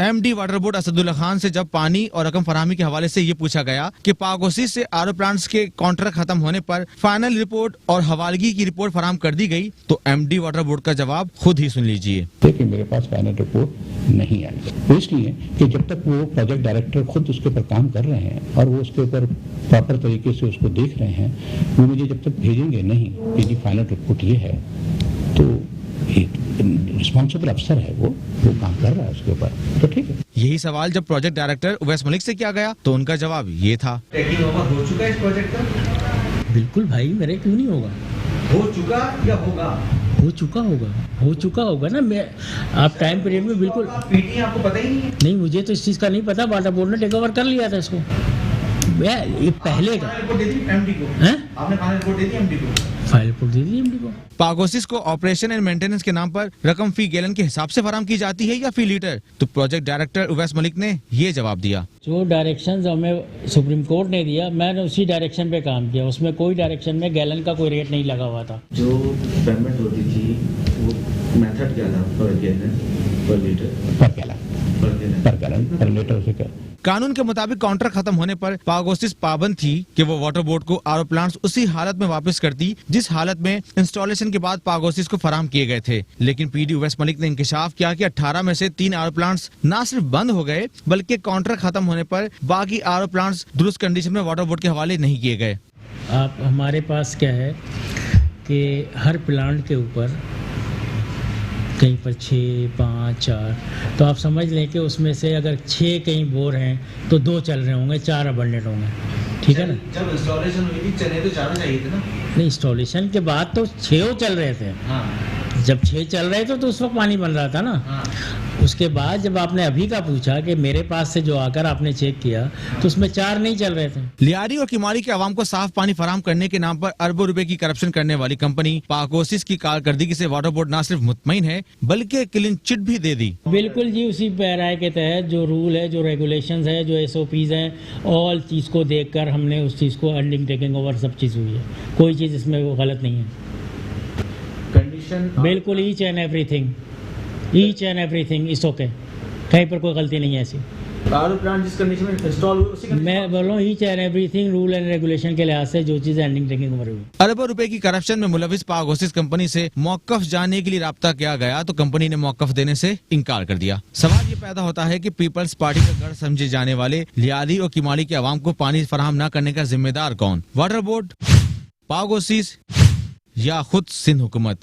MD water board Asadullah Khan से जब पानी और रकम फराहमी के हवाले से ये पूछा गया कि पागोसिस से आरओ प्लांट्स के कॉन्ट्रैक्ट खत्म होने पर फाइनल रिपोर्ट और हवालगी की रिपोर्ट फराहम कर दी गई, तो MD वाटर बोर्ड का जवाब खुद ही सुन लीजिए। देखिए, मेरे पास फाइनल रिपोर्ट नहीं आई, वो इसलिए कि जब तक वो प्रोजेक्ट डायरेक्टर खुद उसके ऊपर काम कर रहे हैं और वो उसके ऊपर प्रॉपर तरीके से उसको देख रहे हैं, वो मुझे जब तक भेजेंगे नहीं कि जी फाइनल रिपोर्ट ये है, तो रिस्पॉन्सिबल अफसर है वो काम कर रहा है उसके ऊपर, तो ठीक है। यही सवाल जब प्रोजेक्ट डायरेक्टर उवैस मलिक से किया गया तो उनका जवाब ये था। टेकिंग ओवर हो चुका है इस प्रोजेक्ट का? बिल्कुल भाई, मेरे क्यों नहीं होगा? हो चुका या होगा? हो चुका होगा ना। मैं आप टाइम पीरियड में बिल्कुल पीटी आपको पता ही नहीं है? नहीं, मुझे तो इस चीज़ का नहीं पता। वाटर बोर्ड ने टेक ओवर कर लिया था इसको। ये पहले का रिपोर्ट दे दी MD को? आपने फाइनल रिपोर्ट दे दी MD को? फाइल रिपोर्ट दे दी MD को। पागोसिस को ऑपरेशन एंड मेंटेनेंस के नाम पर रकम फी गैलन के हिसाब से फराहम की जाती है या फी लीटर? तो प्रोजेक्ट डायरेक्टर उवैस मलिक ने ये जवाब दिया। जो डायरेक्शंस हमें सुप्रीम कोर्ट ने दिया, मैंने उसी डायरेक्शन पे काम किया। उसमें कोई डायरेक्शन में गैलन का कोई रेट नहीं लगा हुआ था। जो पेमेंट होती थी वो मेथड क्या था? पर गैलन, पर लीटर, पर लीटर से क्या? कानून के मुताबिक कॉन्ट्रैक्ट खत्म होने पर पागोसिस पाबंद थी कि वो वाटर बोर्ड को आरओ प्लांट्स उसी हालत में वापस करती जिस हालत में इंस्टॉलेशन के बाद पागोसिस को फराहम किए गए थे। लेकिन पीडी उवैस मलिक ने इंकशाफ किया कि 18 में से 3 आरओ प्लांट्स न सिर्फ बंद हो गए, बल्कि कॉन्ट्रैक्ट खत्म होने पर बाकी आरओ प्लांट्स दुरुस्त कंडीशन में वाटर बोर्ड के हवाले नहीं किए गए। आप हमारे पास क्या है कि हर प्लांट के ऊपर कहीं पर 6, 5, 4, तो आप समझ लें कि उसमें से अगर 6 कहीं बोर हैं तो 2 चल रहे होंगे, 4 अबंडेंट होंगे, ठीक है ना। जब इंस्टॉलेशन हुई थी चले तो 4 चाहिए थे ना? नहीं, इंस्टॉलेशन के बाद तो 6 चल रहे थे। हाँ। जब 6 चल रहे थे तो उस वक्त पानी बन रहा था ना। हाँ। उसके बाद जब आपने अभी का पूछा कि मेरे पास से जो आकर आपने चेक किया तो उसमें 4 नहीं चल रहे थे। लियारी और किमाड़ी के अवाम को साफ पानी फराहम करने के नाम पर अरबों रुपए की करप्शन करने वाली कंपनी पागोसिस की कारकर्दगी से वाटर बोर्ड न सिर्फ मुतमईन है बल्कि क्लीन चिट भी दे दी। बिल्कुल जी, उसी पैराए के तहत जो रूल है, जो रेगुलेशंस है, जो SOPs हैं, ऑल चीज़ को देखकर हमने उस चीज़ को अर्निंग टेकिंग ओवर सब चीज़ हुई है। कोई चीज़ इसमें वो गलत नहीं है। कंडीशन बिल्कुल each and everything is okay, कहीं पर कोई गलती नहीं है ऐसी। आरओ प्लांट जिस कंडीशन में इंस्टॉल हुए उसी मैं बोल रहा हूँ each and everything rule and regulation के लिहाज से जो चीज़ एंडिंग टेकिंग ओवर हुई। अरबों रुपए की करप्शन में मुलविस पागोसिस कंपनी से मौकफ जाने के लिए राब्ता किया गया तो कंपनी ने मौकफ देने से इनकार कर दिया। सवाल ये पैदा होता है कि पीपल्स पार्टी का गढ़ समझे जाने वाले लियारी और किमाड़ी के अवाम को पानी फराहम न करने का जिम्मेदार कौन? वाटर बोर्ड, पागोसिस या खुद सिंध हुकूमत?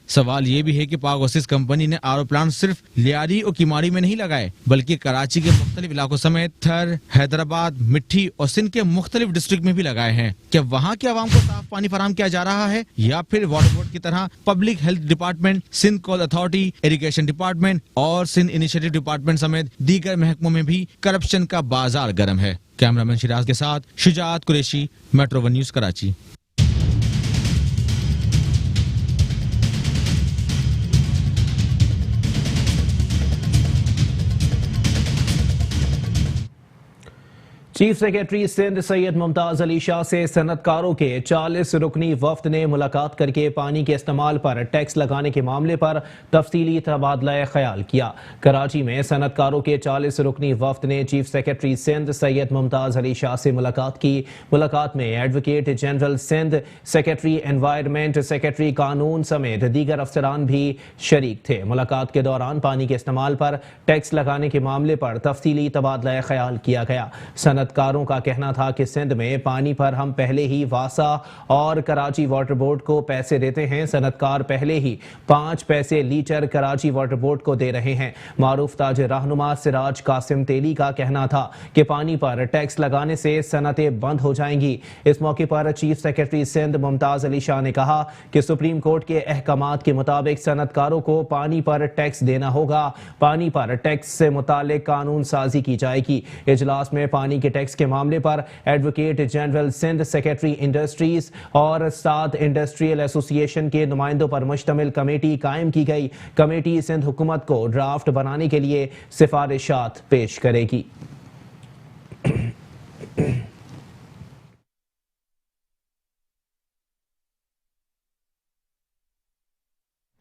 सवाल ये भी है कि पाक ओसिस कंपनी ने आरओ प्लांट सिर्फ लियारी और किमाड़ी में नहीं लगाए, बल्कि कराची के मुख्तलिफ इलाकों समेत थर, हैदराबाद, मिट्टी और सिंध के मुख्तलिफ डिस्ट्रिक्ट में भी लगाए हैं। क्या वहाँ के आवाम को साफ पानी फराहम किया जा रहा है या फिर वाटर बोर्ड की तरह पब्लिक हेल्थ डिपार्टमेंट, सिंध कोल अथॉरिटी, इरिगेशन डिपार्टमेंट और सिंध इनिशिएटिव डिपार्टमेंट समेत दीगर महकमों में भी करप्शन का बाजार गर्म है। कैमरामैन शिराज के साथ Shujaat Qureshi, metro 1 news Karachi. Chief secretary Sindh Syed Mumtaz Ali Shah से सनतकारों के 40 रुकनी वफ्द ने मुलाकात करके पानी के इस्तेमाल पर टैक्स लगाने के मामले पर तफसीली तबादला ख्याल किया। कराची में सनतकारों के 40 रुकनी वफ्द ने चीफ सेक्रेटरी सिंध सैयद मुमताज अली शाह से मुलाकात की। मुलाकात में advocate general Sindh, secretary environment, secretary कानून समेत दीगर अफसरान भी शरीक थे। मुलाकात के दौरान पानी के इस्तेमाल पर टैक्स लगाने के मामले पर तफसीली तबादला ख्याल किया गया। सनतकारों का कहना था कि सिंध में पानी पर हम पहले ही वासा और कराची वाटर बोर्ड को पैसे देते हैं। सनतकार पहले ही 5 पैसे लीटर कराची वाटर बोर्ड को दे रहे हैं। मारूफ ताज रहनुमा सिराज कासिम तेली का कहना था कि पानी पर टैक्स लगाने से सनतें बंद हो जाएंगी। इस मौके पर चीफ सेक्रेटरी सिंध मुमताज अली शाह ने कहा कि सुप्रीम कोर्ट के अहकामात के मुताबिक सनतकारों को पानी पर टैक्स देना होगा। पानी पर टैक्स से मुतालिक कानून साजी की जाएगी। इजलास में पानी के टैक्स के मामले पर advocate general Sindh, secretary industries और 7 इंडस्ट्रियल एसोसिएशन के नुमाइंदों पर मुश्तमिल कमेटी कायम की गई। कमेटी सिंध हुकूमत को ड्राफ्ट बनाने के लिए सिफारिशात पेश करेगी।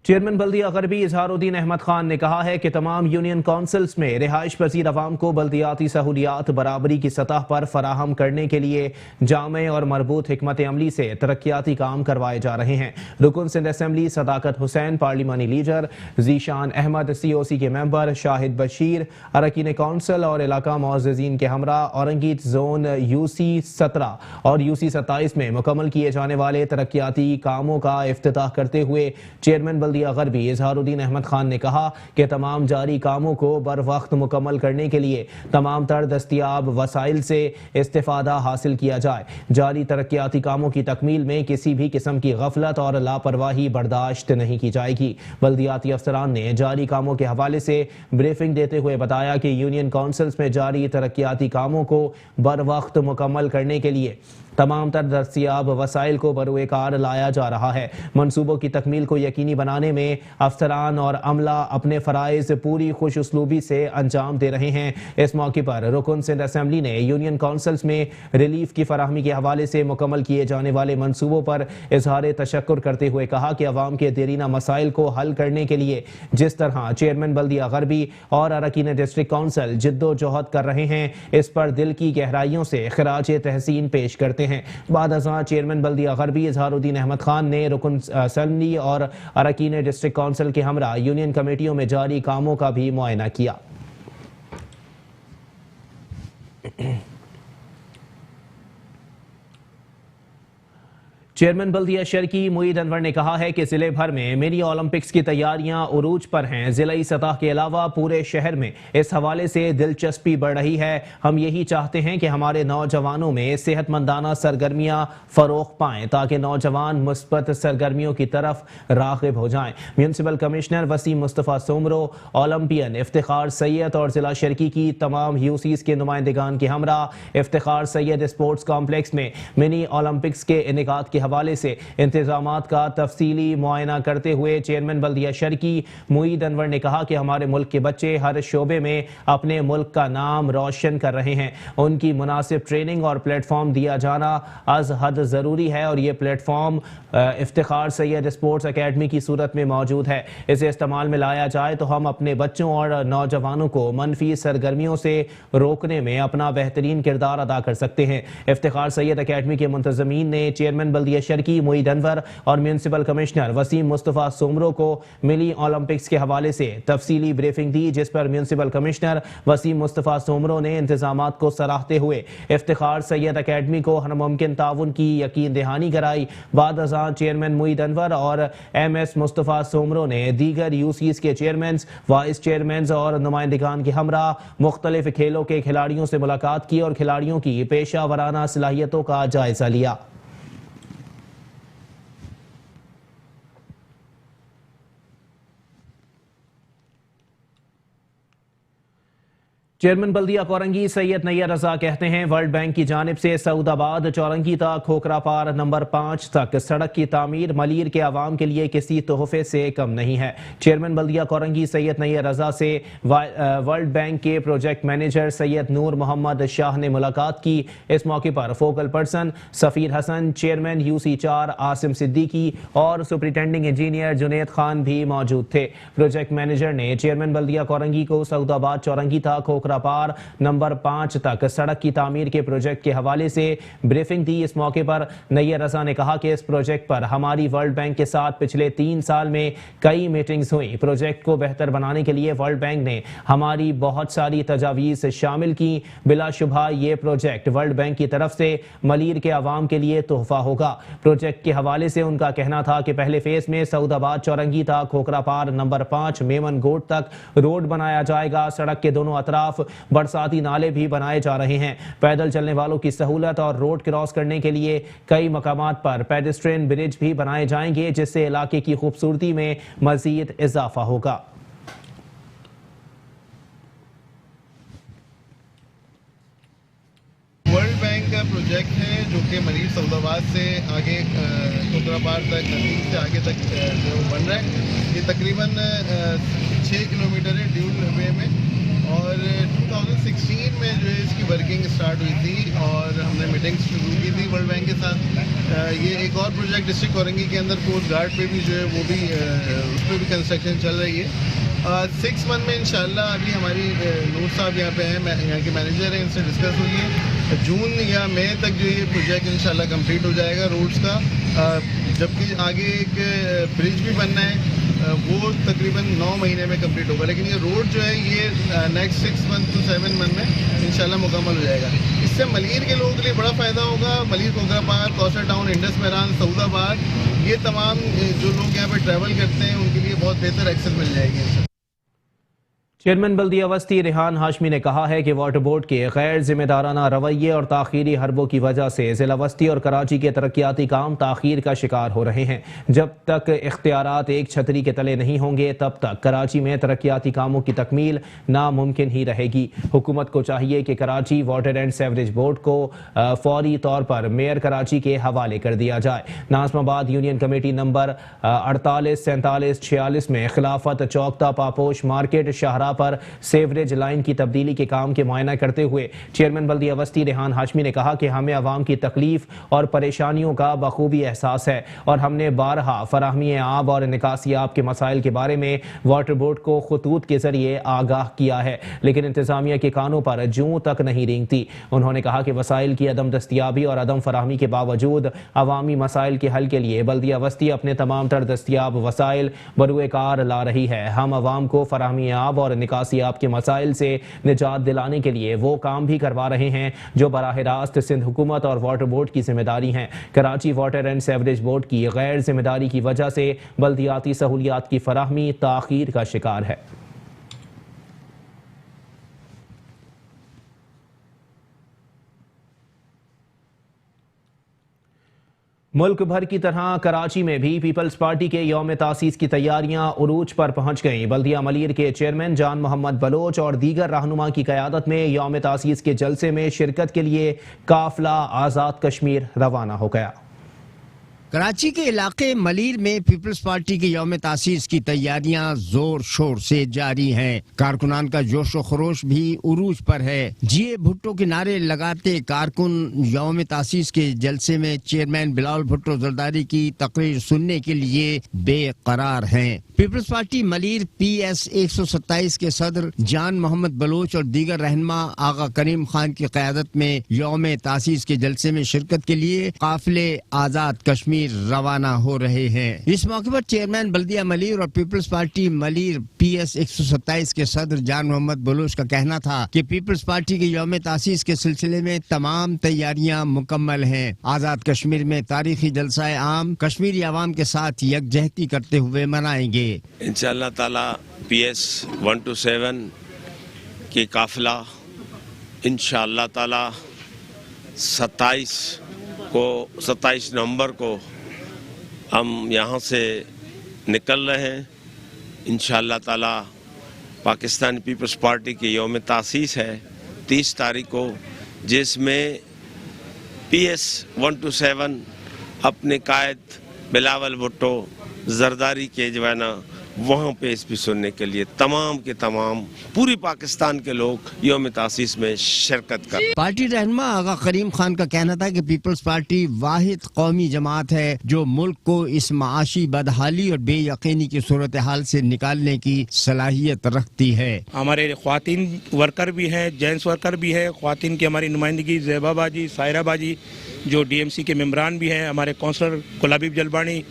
चेयरमैन बल्दिया गरबी इजहारुद्दीन अहमद खान ने कहा है कि तमाम यूनियन काउंसिल्स में रिहाइश पजीर अवाम को बल्दियाती सहूलियात बराबरी की सतह पर फराहम करने के लिए जामे और मरबूत हिकमत अमली से तरक्याती काम करवाए जा रहे हैं। रुकन सिंध असम्बली सदाकत हुसैन, पार्लिमानी लीडर जीशान अहमद, COC के मेंबर शाहिद बशीर, अरकीन काउंसिल और इलाका मुअज़्ज़िज़ीन के हमरा औरंगीत जोन UC 17 और UC 27 में मुकम्मल किए जाने वाले तरक्याती कामों का इफ्तिताह करते हुए चेयरमैन गरबी इजहारुद्दीन अहमद खान ने कहा कि तमाम जारी कामों को बर वक्त मुकम्मल करने के लिए तमाम तर दस्तियाब वसाइल से इस्तेफादा हासिल किया जाए। जारी तरक्याती कामों की तकमील में किसी भी किस्म की गफलत और लापरवाही बर्दाश्त नहीं की जाएगी। बल्दियाती अफसरान ने जारी कामों के हवाले से ब्रीफिंग देते हुए बताया कि यूनियन काउंसिल्स में जारी तरक्याती कामों को बर वक्त मुकम्मल करने के लिए तमाम तर दस्तियाब वसाइल को बरूए कार लाया जा रहा है। मंसूबों की तकमील को यकीनी बनाने में अफसरान और अमला अपने फ़राइज़ पूरी खुश उसलूबी से अंजाम दे रहे हैं। इस मौके पर रुकन सिंध असम्बली ने यूनियन काउंसिल्स में रिलीफ की फराहमी के हवाले से मुकम्मल किए जाने वाले मंसूबों पर इजहार तशक्कुर करते हुए कहा कि अवाम के देरीना मसाइल को हल करने के लिए जिस तरह चेयरमैन बल्दिया गरबी और अरकीन डिस्ट्रिक्ट काउंसिल जिद्दोजहद कर रहे हैं, इस पर दिल की गहराइयों से खिराज तहसीन पेश करते हैं। बाद अज़ां चेयरमैन बल्दिया गरबी इजहारुद्दीन अहमद खान ने रुकन असम्बली और अरकीन डिस्ट्रिक्ट काउंसिल के हमरा यूनियन कमेटियों में जारी कामों का भी मुआयना किया। चेयरमैन बल्दिया शर्की मुईद अनवर ने कहा है कि जिले भर में मिनी ओलंपिक्स की तैयारियां उरूज पर हैं। जिलाई सतह के अलावा पूरे शहर में इस हवाले से दिलचस्पी बढ़ रही है। हम यही चाहते हैं कि हमारे नौजवानों में सेहतमंदाना सरगर्मियां फरोग पाएं ताकि नौजवान मुस्बत सरगर्मियों की तरफ राग़िब हो जाएं। Municipal commissioner Waseem Mustafa Soomro, Olympian Iftikhar Syed और जिला शर्की की तमाम UCs के नुमाइंदगान के हमरा इफ्तिखार सैयद स्पोर्ट्स कॉम्प्लेक्स में मिनी ओलंपिक्स के इनेकाद के हवाले से इंतजामात का तफसीली मुआयना करते हुए चेयरमैन बल्दिया शर्की मुईद अनवर ने कहा कि हमारे मुल्क के बच्चे हर शोबे में अपने मुल्क का नाम रोशन कर रहे हैं। उनकी मुनासिब ट्रेनिंग और प्लेटफॉर्म दिया जाना अज हद ज़रूरी है और ये platform Iftikhar Syed sports academy की सूरत में मौजूद है। इसे इस्तेमाल में लाया जाए तो हम अपने बच्चों और नौजवानों को मनफी सरगर्मियों से रोकने में अपना बेहतरीन किरदार अदा कर सकते हैं। इफ्तिखार सैयद अकेडमी के मुंतज़मीन ने चेयरमैन बल्दिया अली शर्की, मोईद अनवर और म्यूनिसिपल कमिश्नर वसीम मुस्तफ़ा सोमरो को मिली ओलंपिक्स के हवाले से तफसीली ब्रीफिंग दी, जिस पर म्यूनिसिपल कमिश्नर वसीम मुस्तफ़ा सोमरो ने इंतजामात को सराहते हुए इफ्तिखार सैयद अकेडमी को हर मुमकिन ताउन की यकीन दहानी कराई। बाद अज़ां चेयरमैन मोईद अनवर और MS मुस्तफ़ा सोमरो ने दीगर यूसीज के चेयरमैन, वाइस चेयरमैन और नुमाइंदगान के हमरा मुख्तलिफ खेलों के खिलाड़ियों से मुलाकात की और खिलाड़ियों की पेशा वराना सलाहियतों का जायजा लिया। चेयरमैन बल्दिया कोरंगी सैयद नैयर रजा कहते हैं, वर्ल्ड बैंक की जानिब से सऊदाबाद चौरंगी तक खोखरा पार नंबर 5 तक सड़क की तामीर मलीर के आवाम के लिए किसी तोहफे से कम नहीं है। चेयरमैन बल्दिया कोरंगी सैयद नैयर रजा से वर्ल्ड बैंक के प्रोजेक्ट मैनेजर सैयद नूर मोहम्मद शाह ने मुलाकात की। इस मौके पर focal person Safeer Hasan, chairman UC4 Asim Siddiqui और सुपरिटेंडिंग इंजीनियर जुनेद खान भी मौजूद थे। प्रोजेक्ट मैनेजर ने चेयरमैन बल्दिया कोरंगी को सऊदाबाद चौरंगी तक खोखरा पार नंबर 5 तक सड़क की तामीर के प्रोजेक्ट के हवाले से ब्रीफिंग दी। इस मौके पर नैयर रजा ने कहा कि इस प्रोजेक्ट पर हमारी वर्ल्ड बैंक के साथ पिछले 3 साल में कई मीटिंग्स हुई। प्रोजेक्ट को बेहतर बनाने के लिए वर्ल्ड बैंक ने हमारी बहुत सारी तजावीज़ शामिल की। बिलाशुबहा ये प्रोजेक्ट वर्ल्ड बैंक की तरफ से मलीर के आवाम के लिए तोहफा होगा। प्रोजेक्ट के हवाले से उनका कहना था कि पहले फेज में सऊदाबाद चौरंगी तक खोखरा पार नंबर 5 मेमन गोट तक रोड बनाया जाएगा। सड़क के दोनों अतराफ बरसाती नाले भी बनाए जा रहे हैं। पैदल चलने वालों की सहूलत और रोड क्रॉस करने के लिए कई मकामात पर पेडेस्ट्रियन ब्रिज भी बनाए जाएंगे, जिससे इलाके की खूबसूरती में मजीद इजाफा होगा। वर्ल्ड बैंक का प्रोजेक्ट है जो कि मरीज सऊदाबाद से आगे खोखरापार तक नदी से आगे तक जो बन रहा है। ये तकरीबन 6 किलोमीटर है ड्यूल वे में और 2016 में जो है इसकी वर्किंग स्टार्ट हुई थी और हमने मीटिंग्स शुरू की थी वर्ल्ड बैंक के साथ। ये एक और प्रोजेक्ट डिस्ट्रिक्ट कोरंगी के अंदर कोस्ट गार्ड पे भी जो है वो भी उस पर भी कंस्ट्रक्शन चल रही है। 6 मंथ में इंशाल्लाह अभी हमारी नूर साहब यहाँ पे हैं, यहाँ के मैनेजर हैं, इनसे डिस्कस हुई है। जून या मई तक जो ये प्रोजेक्ट इंशाल्लाह कंप्लीट हो जाएगा रोड्स का। जबकि आगे एक ब्रिज भी बनना है, वो तकरीबन 9 महीने में कंप्लीट होगा। लेकिन ये रोड जो है ये नेक्स्ट 6 मंथ to 7 मंथ में इंशाल्लाह मुकम्मल हो जाएगा। इससे मलीर के लोगों के लिए बड़ा फ़ायदा होगा। मलीर, खोखरापार, कौसर टाउन, इंडस मैदान, सऊदाबाद, ये तमाम जो लोग यहाँ पर ट्रैवल करते हैं उनके लिए बहुत बेहतर एक्सेस मिल जाएगी। चेयरमैन बल्दिया वस्ती रेहान हाशमी ने कहा है कि वाटर बोर्ड के गैर जिम्मेदाराना रवैये और ताखीरी हरबों की वजह से ज़िला वस्ती और कराची के तरक्याती काम ताखीर का शिकार हो रहे हैं। जब तक इख्तियारात एक छतरी के तले नहीं होंगे तब तक कराची में तरक्याती कामों की तकमील नामुमकिन ही रहेगी। हुकूमत को चाहिए कि Karachi water and sewerage board को फौरी तौर पर मेयर कराची के हवाले कर दिया जाए। नाज़माबाद यूनियन कमेटी नंबर 48, 47, 46 में खिलाफत चौकता पापोश मार्केट शाहरा पर सेवरेज लाइन की तब्दीली के काम के मुआयना करते हुए चेयरमैन बल्दिया वस्ती रेहान हाशमी ने कहा कि हमें आवाम की तकलीफ और परेशानियों का बखूबी एहसास है और हमने बारहा फराहमी आब और निकासी आब के मसाइल के बारे में वाटर बोर्ड को खतूत के जरिए आगाह किया है, लेकिन इंतजामिया के कानों पर जूं तक नहीं रेंगती। उन्होंने कहा कि वसाइल की अदम दस्तियाबी और अदम फराहमी के बावजूद अवामी मसाइल के हल के लिए बल्दिया वस्ती अपने तमाम तर दस्तियाब वसाइल बरुए कार ला रही है। हम आवाम को फराहमी आब और निकासी आब के मसाइल से निजात दिलाने के लिए वो काम भी करवा रहे हैं जो बराह रास्त सिंध हुकूमत और वाटर बोर्ड की जिम्मेदारी हैं। Karachi water and sewerage board की गैर जिम्मेदारी की वजह से बल्दियाती सहूलियात की फराहमी ताखीर का शिकार है। मुल्क भर की तरह कराची में भी पीपल्स पार्टी के यौम तासीस की तैयारियां उरूज पर पहुंच गईं। बल्दिया मलीर के चेयरमैन जान मोहम्मद बलोच और दीगर रहनुमा की क़यादत में यौम तासीस के जलसे में शिरकत के लिए काफिला आज़ाद कश्मीर रवाना हो गया। कराची के इलाके मलीर में पीपल्स पार्टी की यौम तासीस की तैयारियां जोर शोर से जारी हैं। कारकुनान का जोश व खरोश भी उरूज पर है। जिए भुट्टो के नारे लगाते कारकुन यौम तासीस के जलसे में चेयरमैन बिलावल भुट्टो जरदारी की तकरीर सुनने के लिए बेकरार हैं। पीपल्स पार्टी मलीर PS 127 के सदर जान मोहम्मद बलोच और दीगर रहनुमा आगा करीम खान की क़यादत में यौम तासीस के जलसे में शिरकत के लिए काफिले आज़ाद कश्मीर रवाना हो रहे हैं। इस मौके पर चेयरमैन बल्दिया मलीर और पीपल्स पार्टी मलीर PS 127 के सदर जान मोहम्मद बलोच का कहना था कि पीपल्स पार्टी के यौम तासीस के सिलसिले में तमाम तैयारियां मुकम्मल हैं। आज़ाद कश्मीर में तारीखी जलसा आम कश्मीरी आवाम के साथ यकजहती करते हुए मनाएंगे। इंशाअल्लाह ताला PS 127 की काफिला इंशाअल्लाह ताला 27 नवंबर को हम यहाँ से निकल रहे हैं। इंशाअल्लाह ताला पाकिस्तान पीपल्स पार्टी की यौम तासीस है 30 तारीख को, जिसमें PS 127 अपने कायद बिलावल भुट्टो जरदारी के जो है ना वहाँ पे स्पीच सुनने के लिए तमाम के तमाम पूरी पाकिस्तान के लोग यौम तासीस में शिरकत कर। पार्टी रहनुमा आगा करीम खान का कहना था कि पीपल्स पार्टी वाहिद कौमी जमात है जो मुल्क को इस माशी बदहाली और बेयकीनी की सूरत हाल से निकालने की सलाहियत रखती है। हमारे ख्वातीन वर्कर भी हैं, जेंट्स वर्कर भी है। ख्वातीन की हमारी नुमाइंदगी ज़ेबा बाजी, सायरा बाजी जो DMC के मेम्बरान भी हैं, हमारे कौंसलर गुलाबीब जलबानी,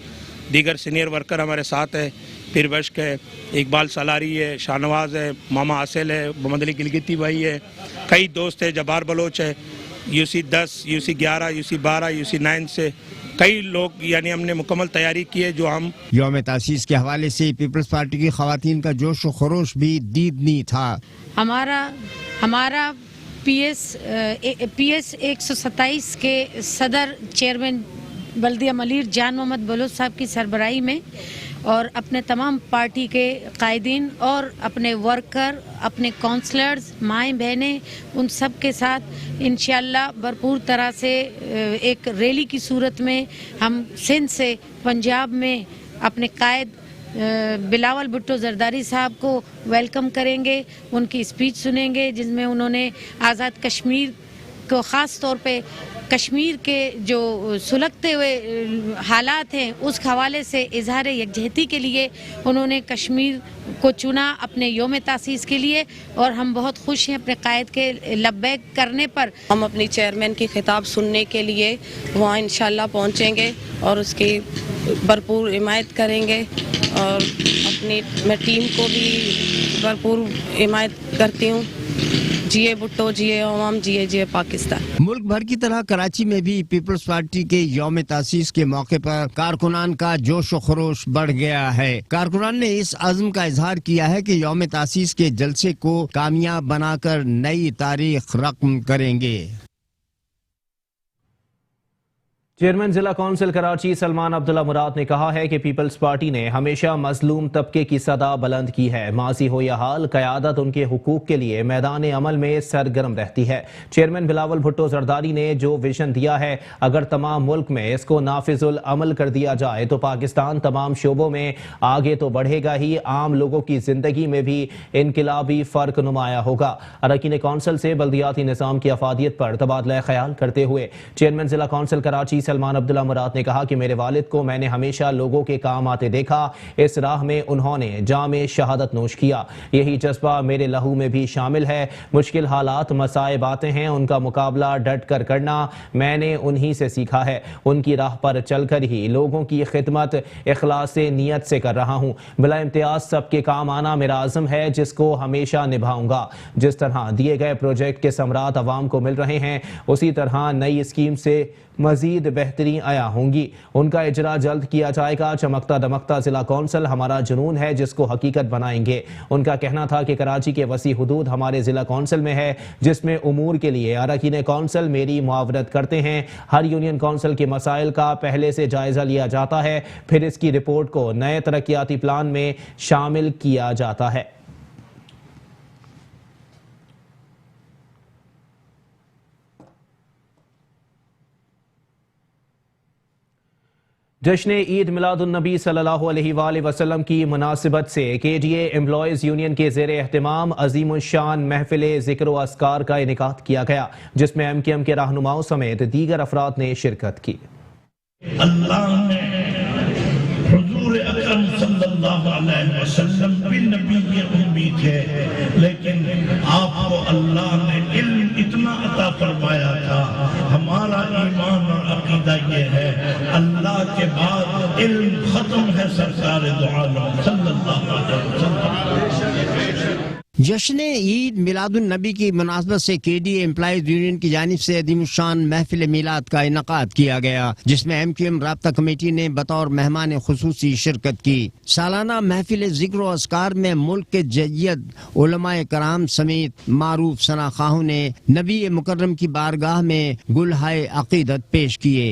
दीगर सीनियर वर्कर हमारे साथ है। फिर बश्क है, इकबाल सलारी है, शाहनवाज है, मामा आसिल है, मोहम्मद अली गिलगिती भाई है, कई दोस्त है, जब्बार बलोच है, UC 10, UC 11, UC 12, UC 9 से कई लोग, यानी हमने मुकम्मल तैयारी की है। जो हम यौम तासीस के हवाले से पीपल्स पार्टी की खवातीन का जोश व खरोश भी दीदनी था। हमारा PS 127 के सदर चेयरमैन बल्दिया मलीर जान मोहम्मद बलोच साहब की सरबराही में और अपने तमाम पार्टी के कायदीन और अपने वर्कर, अपने काउंसलर्स, माएँ बहनें, उन सब के साथ इंशाअल्लाह भरपूर तरह से एक रैली की सूरत में हम सिंध से पंजाब में अपने कायद बिलावल भुट्टो जरदारी साहब को वेलकम करेंगे। उनकी स्पीच सुनेंगे जिसमें उन्होंने आज़ाद कश्मीर को ख़ास तौर पे कश्मीर के जो सुलगते हुए हालात हैं उस हवाले से इजहार यकजहती के लिए उन्होंने कश्मीर को चुना अपने यौम तासीस के लिए, और हम बहुत खुश हैं अपने कायद के लब्बैक करने पर। हम अपनी चेयरमैन की खिताब सुनने के लिए वहाँ इंशाल्लाह पहुँचेंगे और उसकी भरपूर हिमायत करेंगे और अपनी मैं टीम को भी भरपूर हिमायत करती हूँ। जिए भुट्टो, जिए अवाम, जिए जिए पाकिस्तान। मुल्क भर की तरह कराची में भी पीपल्स पार्टी के यौम तासीस के मौके पर कारकुनान का जोश व खरोश बढ़ गया है। कारकुनान ने इस अज़्म का इजहार किया है कि यौम तासीस के जलसे को कामयाब बनाकर नई तारीख रक़म करेंगे। चेयरमैन जिला कौंसिल कराची सलमान अब्दुल्ला मुराद ने कहा है कि पीपल्स पार्टी ने हमेशा मजलूम तबके की सदा बुलंद की है। माजी हो या हाल, क़यादत उनके हुकूक के लिए मैदान अमल में सरगर्म रहती है। चेयरमैन बिलावल भुट्टो जरदारी ने जो विजन दिया है, अगर तमाम मुल्क में इसको नाफिजुल अमल कर दिया जाए तो पाकिस्तान तमाम शोबों में आगे तो बढ़ेगा ही, आम लोगों की जिंदगी में भी इनकलाबी फ़र्क नुमाया होगा। अरकान कौंसिल से बल्दियाती निज़ाम की अफादियत पर तबादला ख्याल करते हुए चेयरमैन जिला कौंसिल कराची सलमान अब्दुल्ला मुराद ने कहा कि मेरे वालिद को मैंने हमेशा लोगों के काम आते देखा। इस राह में उन्होंने जामे शहादत नोश किया। यही जज्बा मेरे लहू में भी शामिल है। मुश्किल हालात, मसाइब आते हैं, उनका मुकाबला डट कर करना मैंने उन्हीं से सीखा है। उनकी राह पर चलकर ही लोगों की खिदमत इखलास नीयत से कर रहा हूँ। बिला इम्तियाज सबके काम आना मेरा आज़म है, जिसको हमेशा निभाऊंगा। जिस तरह दिए गए प्रोजेक्ट के समरात अवाम को मिल रहे हैं, उसी तरह नई स्कीम से मजीद बेहतरी आया होंगी। उनका इजरा जल्द किया जाएगा। चमकता दमकता जिला कौंसिल हमारा जुनून है, जिसको हकीकत बनाएंगे। उनका कहना था कि कराची के वसी हुदूद हमारे जिला कौंसिल में है, जिसमें उमूर के लिए अरकान कौंसिल मेरी मुआवरत करते हैं। हर यूनियन कौंसिल के मसाइल का पहले से जायजा लिया जाता है, फिर इसकी रिपोर्ट को नए तरक्याती प्लान में शामिल किया जाता है। जश्न ईद मिलादुन्नबी सल्लल्लाहु अलैहि वसल्लम की मुनासिबत से KDA एम्प्लॉयज़ यूनियन के ज़ेरे एहतिमाम अज़ीमुश्शान महफिल ज़िक्र व अस्कार का इनेकाद किया गया, जिसमें MKM के रहनुमाओं समेत दीगर अफराद ने शिरकत की। अल्लाह ने हुज़ूर अकरम सल्लल्लाहु सल्लल्लाहु अलैहि वसल्लम भी नबी उम्मी थे, लेकिन आपको अल्लाह ने इल्म इतना अता फरमाया था। हमारा ईमान और अकीदा ये है, अल्लाह के बाद इल्म खत्म है सरकार दो आलम सल्लल्लाहु अलैहि वसल्लम। जश्न ईद मिलादुन नबी की मुनासबत से केडीए एम्प्लॉइज यूनियन की जानिब से अदीमुशान महफिल मिलाद का इनकाद किया गया, जिसमें एमक्यूएम राब्ता कमेटी ने बतौर मेहमान खुसूसी शिरकत की। सालाना महफिल जिक्र व अस्कार में मुल्क के जय्यद उलमाए कराम समेत मारूफ सनाखाहों ने नबी मुकर्रम की बारगाह में गुलहाए अकीदत पेश किए।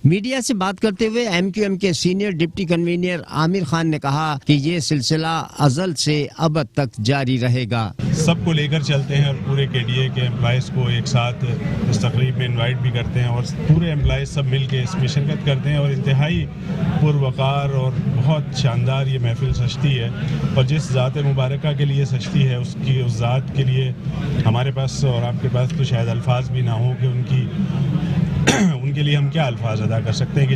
मीडिया से बात करते हुए एमक्यूएम के senior deputy convener Aamir Khan ने कहा कि ये सिलसिला अजल से अबद तक जारी रहेगा। सबको लेकर चलते हैं और पूरे केडीए के एम्प्लॉइज़ को एक साथ इस तकरीब में इनवाइट भी करते हैं और पूरे एम्प्लॉइज़ सब मिल के इसमें शिरकत करते हैं और इंतहाई पुरवकार और बहुत शानदार ये महफिल सजती है। और जिस ज़ात मुबारका के लिए सजती है उसकी उस ज़ात के लिए हमारे पास और आपके पास तो शायद अल्फाज भी ना हो कि उनके लिए हम क्या अल्फाज अदा कर सकते हैं कि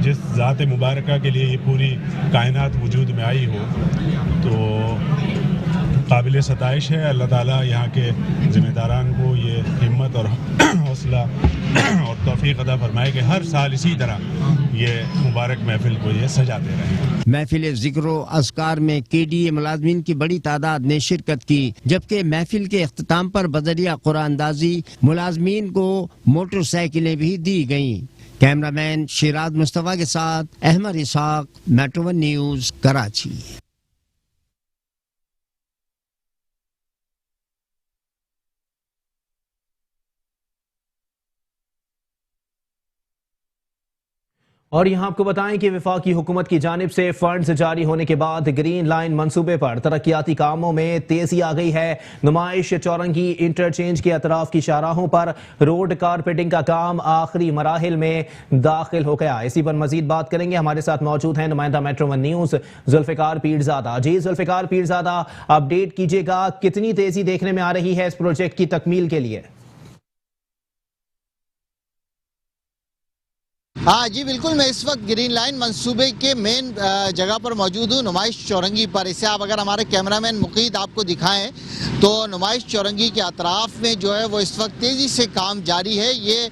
जिस ज़ात मुबारका के लिए ये पूरी कायनात वजूद में आई हो, तो काबिल सताइश है। अल्लाह ताला यहाँ के ज़िम्मेदारान को ये हिम्मत और हौसला और तौफीक अता फरमाए कि हर साल इसी तरह ये मुबारक महफिल को ये सजाते रहें। महफिल ज़िक्र अस्कार में केडीए मुलाजमीन की बड़ी तादाद ने शिरकत की, जबकि महफिल के अख्ताम पर बजरिया कुरानदाजी मुलाजमीन को मोटरसाइकिलें भी दी गईं। कैमरामैन शिराज मुस्तफ़ा के साथ अहमद इसहाक, मेट्रो वन न्यूज़, कराची। और यहाँ आपको बताएं कि वफाकी हुकूमत की जानिब से फंड्स जारी होने के बाद ग्रीन लाइन मंसूबे पर तरक्याती कामों में तेजी आ गई है। नुमाइश चौरंगी इंटरचेंज के अतराफ की शाहराहों पर रोड कारपेटिंग का काम आखिरी मराहिल में दाखिल हो गया। इसी पर मजीद बात करेंगे। हमारे साथ मौजूद हैं नुमाइंदा Metro One News Zulfiqar Pirzada. जी जुल्फिकार पीरजादा, अपडेट कीजिएगा, कितनी तेजी देखने में आ रही है इस प्रोजेक्ट की तकमील के लिए? हाँ जी बिल्कुल, मैं इस वक्त ग्रीन लाइन मंसूबे के मेन जगह पर मौजूद हूँ, नुमाइश चौरंगी पर। इसे आप अगर हमारे कैमरामैन मुकीद आपको दिखाएं तो नुमाइश चौरंगी के अतराफ में जो है वो इस वक्त तेज़ी से काम जारी है। ये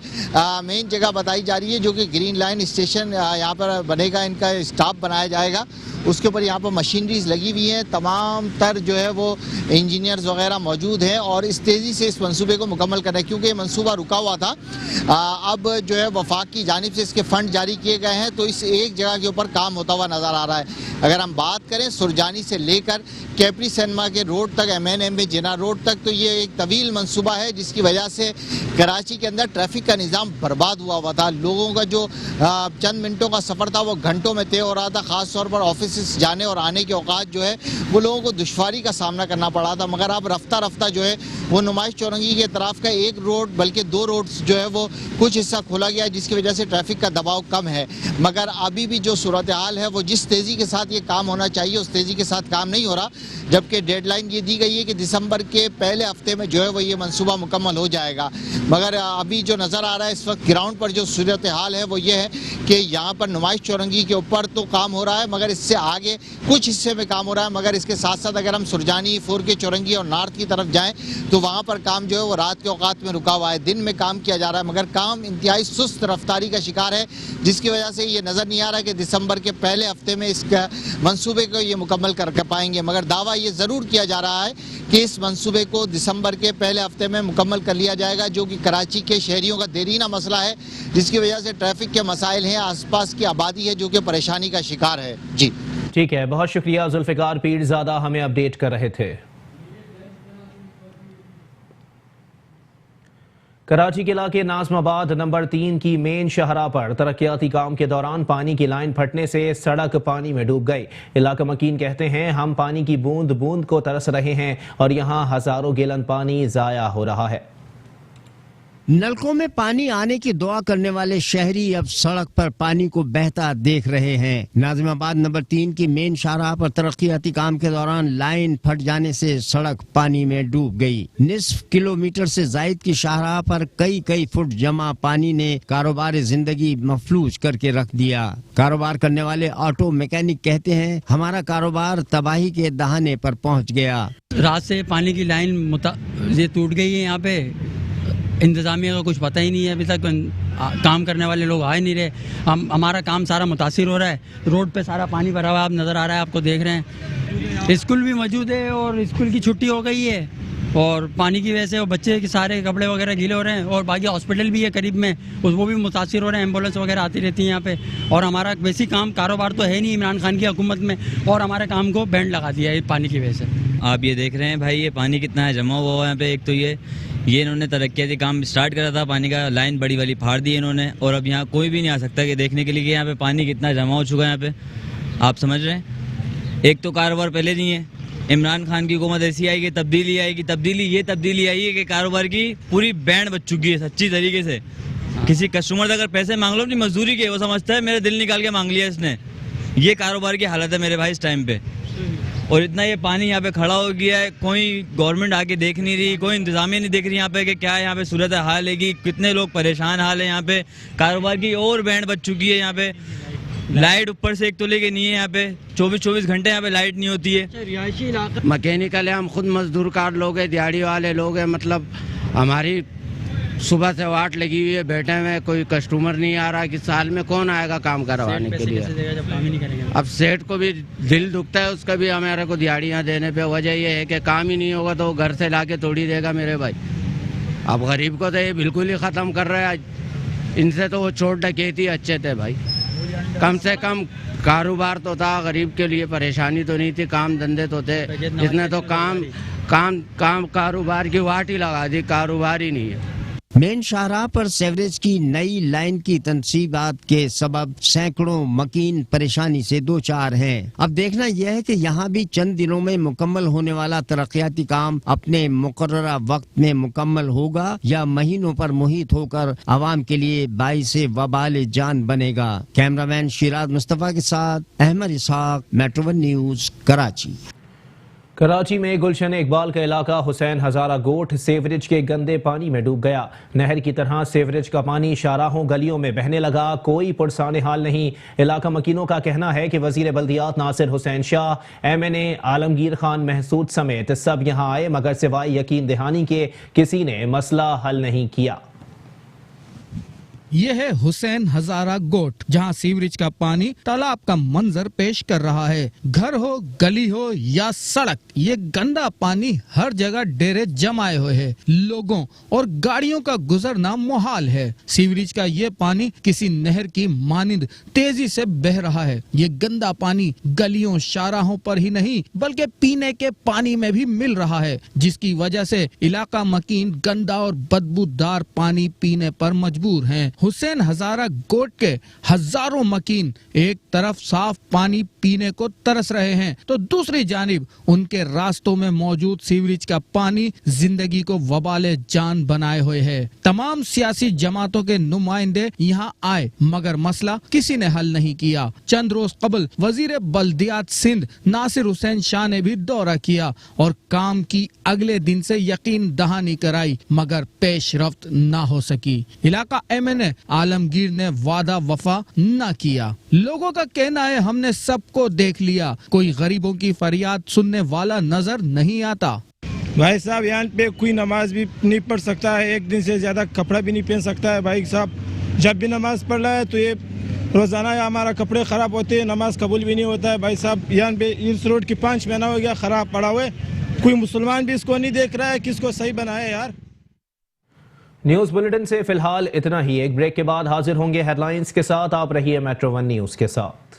मेन जगह बताई जा रही है जो कि ग्रीन लाइन स्टेशन यहाँ पर बनेगा, इनका स्टाफ बनाया जाएगा, उसके ऊपर यहाँ पर मशीनरीज लगी हुई हैं, तमाम तर जो है वो इंजीनियर्स वगैरह मौजूद हैं और इस तेज़ी से इस मंसूबे को मुकम्मल करना है, क्योंकि ये मंसूबा रुका हुआ था। अब जो है वफाक की जानिब से इसके फंड जारी किए गए हैं, तो इस एक जगह के ऊपर काम होता हुआ नज़र आ रहा है। अगर हम बात करें सुरजानी से लेकर कैपरी सिनेमा के रोड तक, MNM में जिना रोड तक, तो ये एक तवील मंसूबा है जिसकी वजह से कराची के अंदर ट्रैफिक का निज़ाम बर्बाद हुआ था। लोगों का जो चंद मिनटों का सफ़र था वो घंटों में तय हो रहा था। ख़ास तौर पर ऑफिस जाने और आने के औकात जो है वो लोगों को दुश्वारी का सामना करना पड़ा था। मगर अब रफ्ता रफ्ता जो है वो नुमाइश चौरंगी के तरफ का एक रोड बल्कि दो रोड्स जो है वो कुछ हिस्सा खोला गया, जिसकी वजह से ट्रैफिक का दबाव कम है। मगर अभी भी जो सूरत हाल है वो जिस तेज़ी के साथ ये काम होना चाहिए उस तेज़ी के साथ काम नहीं हो रहा, जबकि डेडलाइन ये दी गई है कि दिसंबर के पहले हफ्ते में जो है वो ये मंसूबा मुकम्मल हो जाएगा। मगर अभी जो नज़र आ रहा है इस वक्त ग्राउंड पर जो सूरत हाल है वो ये है कि यहाँ पर नुमाइश चौरंगी के ऊपर तो काम हो रहा है, मगर इससे आगे कुछ हिस्से में काम हो रहा है। मगर इसके साथ साथ अगर हम सुरजानी, 4K चौरंगी और नॉर्थ की तरफ जाएँ तो वहाँ पर काम जो है वो रात के औकात में रुका हुआ है। दिन में काम किया जा रहा है मगर काम इंतहाई सुस्त रफ्तारी का शिकार है, जिसकी वजह से ये नज़र नहीं आ रहा कि दिसंबर के पहले हफ्ते में इस मंसूबे को ये मुकम्मल कर पाएंगे। मगर दावा ये ज़रूर किया जा रहा है कि इस मंसूबे को दिसंबर के पहले हफ्ते में मुकम्मल कर लिया जाएगा, जो कि कराची के शहरियों का देरीना मसला है, जिसकी वजह से ट्रैफिक के मसाइल हैं, आसपास की आबादी है जो कि परेशानी का शिकार है। जी ठीक है, बहुत शुक्रिया जुल्फिकार पीरजादा, हमें अपडेट कर रहे थे। कराची के इलाके नाज़माबाद नंबर 3 की मेन शाहरा पर तरक्याती काम के दौरान पानी की लाइन फटने से सड़क पानी में डूब गई। इलाका मकीन कहते हैं हम पानी की बूंद बूंद को तरस रहे हैं और यहाँ हजारों गैलन पानी ज़ाया हो रहा है। नलकों में पानी आने की दुआ करने वाले शहरी अब सड़क पर पानी को बहता देख रहे हैं। नाजिमाबाद नंबर 3 की मेन शाहराह पर तरक्याती काम के दौरान लाइन फट जाने से सड़क पानी में डूब गई। निस्फ किलोमीटर से जायद की शाहराह पर कई फुट जमा पानी ने कारोबार जिंदगी मफलूज करके रख दिया। कारोबार करने वाले ऑटो मैकेनिक कहते हैं, हमारा कारोबार तबाही के दहाने पर पहुंच गया। रात से पानी की लाइन ये टूट गई है। यहाँ पे इंतजामिया का कुछ पता ही नहीं है, अभी तक काम करने वाले लोग आ ही नहीं रहे। हमारा काम सारा मुतासिर हो रहा है। रोड पे सारा पानी भरा हुआ है, आप नज़र आ रहा है, आपको देख रहे हैं। स्कूल भी मौजूद है और स्कूल की छुट्टी हो गई है और पानी की वजह से वो बच्चे के सारे कपड़े वगैरह गीले हो रहे हैं। और बाकी हॉस्पिटल भी है करीब में, वो भी मुतासिर हो रहे हैं। एम्बुलेंस वगैरह आती रहती है यहाँ पे। और हमारा बेसिक काम कारोबार तो है नहीं इमरान खान की हुकूमत में, और हमारे काम को बैंड लगा दिया है पानी की वजह से। आप ये देख रहे हैं भाई, ये पानी कितना है जमा हुआ है यहाँ पे। एक तो ये इन्होंने तरक्याती काम स्टार्ट करा था, पानी का लाइन बड़ी वाली फाड़ दी इन्होंने, और अब यहाँ कोई भी नहीं आ सकता कि देखने के लिए कि यहाँ पे पानी कितना जमा हो चुका है यहाँ पे। आप समझ रहे हैं, एक तो कारोबार पहले नहीं है। इमरान खान की हुकूमत ऐसी आई कि तब्दीली आएगी, तब्दीली आई है कि कारोबार की पूरी बैंड बच चुकी है सच्ची तरीके से। किसी कस्टमर से अगर पैसे मांग लो अपनी मजदूरी के, वो समझता है मेरे दिल निकाल के मांग लिया इसने। ये कारोबार की हालत है मेरे भाई इस टाइम पे। और इतना ये पानी यहाँ पे खड़ा हो गया है, कोई गवर्नमेंट आके देख नहीं रही, कोई इंतजामिया नहीं देख रही यहाँ पे कि क्या यहाँ पे सूरत हाल है, कि कितने लोग परेशान हाल है यहाँ पे। कारोबार की और बैंड बच चुकी है यहाँ पे। लाइट ऊपर से एक तो लेके नहीं है यहाँ पे, 24 घंटे यहाँ पे लाइट नहीं होती है। मैकेनिकल है, हम खुद मजदूर कार लोग हैं, दिहाड़ी वाले लोग हैं। मतलब हमारी सुबह से वाट लगी हुई है, बैठे हुए, कोई कस्टमर नहीं आ रहा कि साल में कौन आएगा काम करवाने के लिए। अब सेठ को भी दिल दुखता है, उसका भी हमारे को दिहाड़ियाँ देने पे। वजह ये है कि काम ही नहीं होगा तो वो घर से ला के तोड़ी देगा मेरे भाई। अब गरीब को तो ये बिल्कुल ही ख़त्म कर रहा है। इनसे तो वो चोर डकैती अच्छे थे भाई, कम से कम कारोबार तो था, गरीब के लिए परेशानी तो नहीं थी, काम धंधे तो थे। इसने तो काम कारोबार की वाट ही लगा दी, कारोबार ही नहीं है। मेन शाहराह पर सीवरेज की नई लाइन की तनसीबात के सबब सैकड़ों मकीन परेशानी से दो चार हैं। अब देखना यह है कि यहाँ भी चंद दिनों में मुकम्मल होने वाला तरक्याती काम अपने मुकर्ररा वक्त में मुकम्मल होगा या महीनों पर मुहित होकर आवाम के लिए बाइसे वबाल जान बनेगा। कैमरामैन शिराज मुस्तफा के साथ अहमद इसहाक, मेट्रो 1 न्यूज, कराची। कराची में गुलशन इकबाल का इलाका हुसैन हजारा गोठ सीवरेज के गंदे पानी में डूब गया। नहर की तरह सीवरेज का पानी शाहराहों गलियों में बहने लगा, कोई पुरसाने हाल नहीं। इलाका मकीनों का कहना है कि वजीर बल्दियात नासिर हुसैन शाह, MNA आलमगीर खान महसूद समेत सब यहाँ आए, मगर सिवाय यकीन दहानी के किसी ने मसला हल नहीं किया। यह है हुसैन हजारा गोट, जहां सीवरेज का पानी तालाब का मंजर पेश कर रहा है। घर हो, गली हो या सड़क, ये गंदा पानी हर जगह डेरे जमाए हुए है। लोगों और गाड़ियों का गुजरना मुहाल है। सीवरेज का ये पानी किसी नहर की मानिंद तेजी से बह रहा है। ये गंदा पानी गलियों शाहराहों पर ही नहीं बल्कि पीने के पानी में भी मिल रहा है, जिसकी वजह से इलाका मकीन गंदा और बदबूदार पानी पीने पर मजबूर हैं। हुसैन हजारा गोट के हजारों मकीन एक तरफ साफ पानी पीने को तरस रहे हैं तो दूसरी जानिब उनके रास्तों में मौजूद सीवरेज का पानी जिंदगी को वबाले जान बनाए हुए है। तमाम सियासी जमातों के नुमाइंदे यहाँ आए मगर मसला किसी ने हल नहीं किया। चंद रोज कबल वजीर बल्दियात सिंध नासिर हुसैन शाह ने भी दौरा किया और काम की अगले दिन से यकीन दहानी कराई मगर पेशरफ्त न हो सकी। इलाका MNA आलमगीर ने वादा वफा न किया। लोगों का कहना है हमने सबको देख लिया, कोई गरीबों की फरियाद सुनने वाला नजर नहीं आता। भाई साहब यहाँ पे कोई नमाज भी नहीं पढ़ सकता है, एक दिन से ज्यादा कपड़ा भी नहीं पहन सकता है। भाई साहब जब भी नमाज पढ़ रहा है तो ये रोजाना हमारा कपड़े खराब होते हैं, नमाज कबूल भी नहीं होता है। भाई साहब यहाँ पे इस रोड की 5 महीना हो गया खराब पड़ा हुआ है, कोई मुसलमान भी इसको नहीं देख रहा है किसको सही बनाए यार। न्यूज बुलेटिन से फिलहाल इतना ही। एक ब्रेक के बाद हाजिर होंगे हेडलाइंस के साथ। आप रहिए मेट्रो 1 न्यूज के साथ।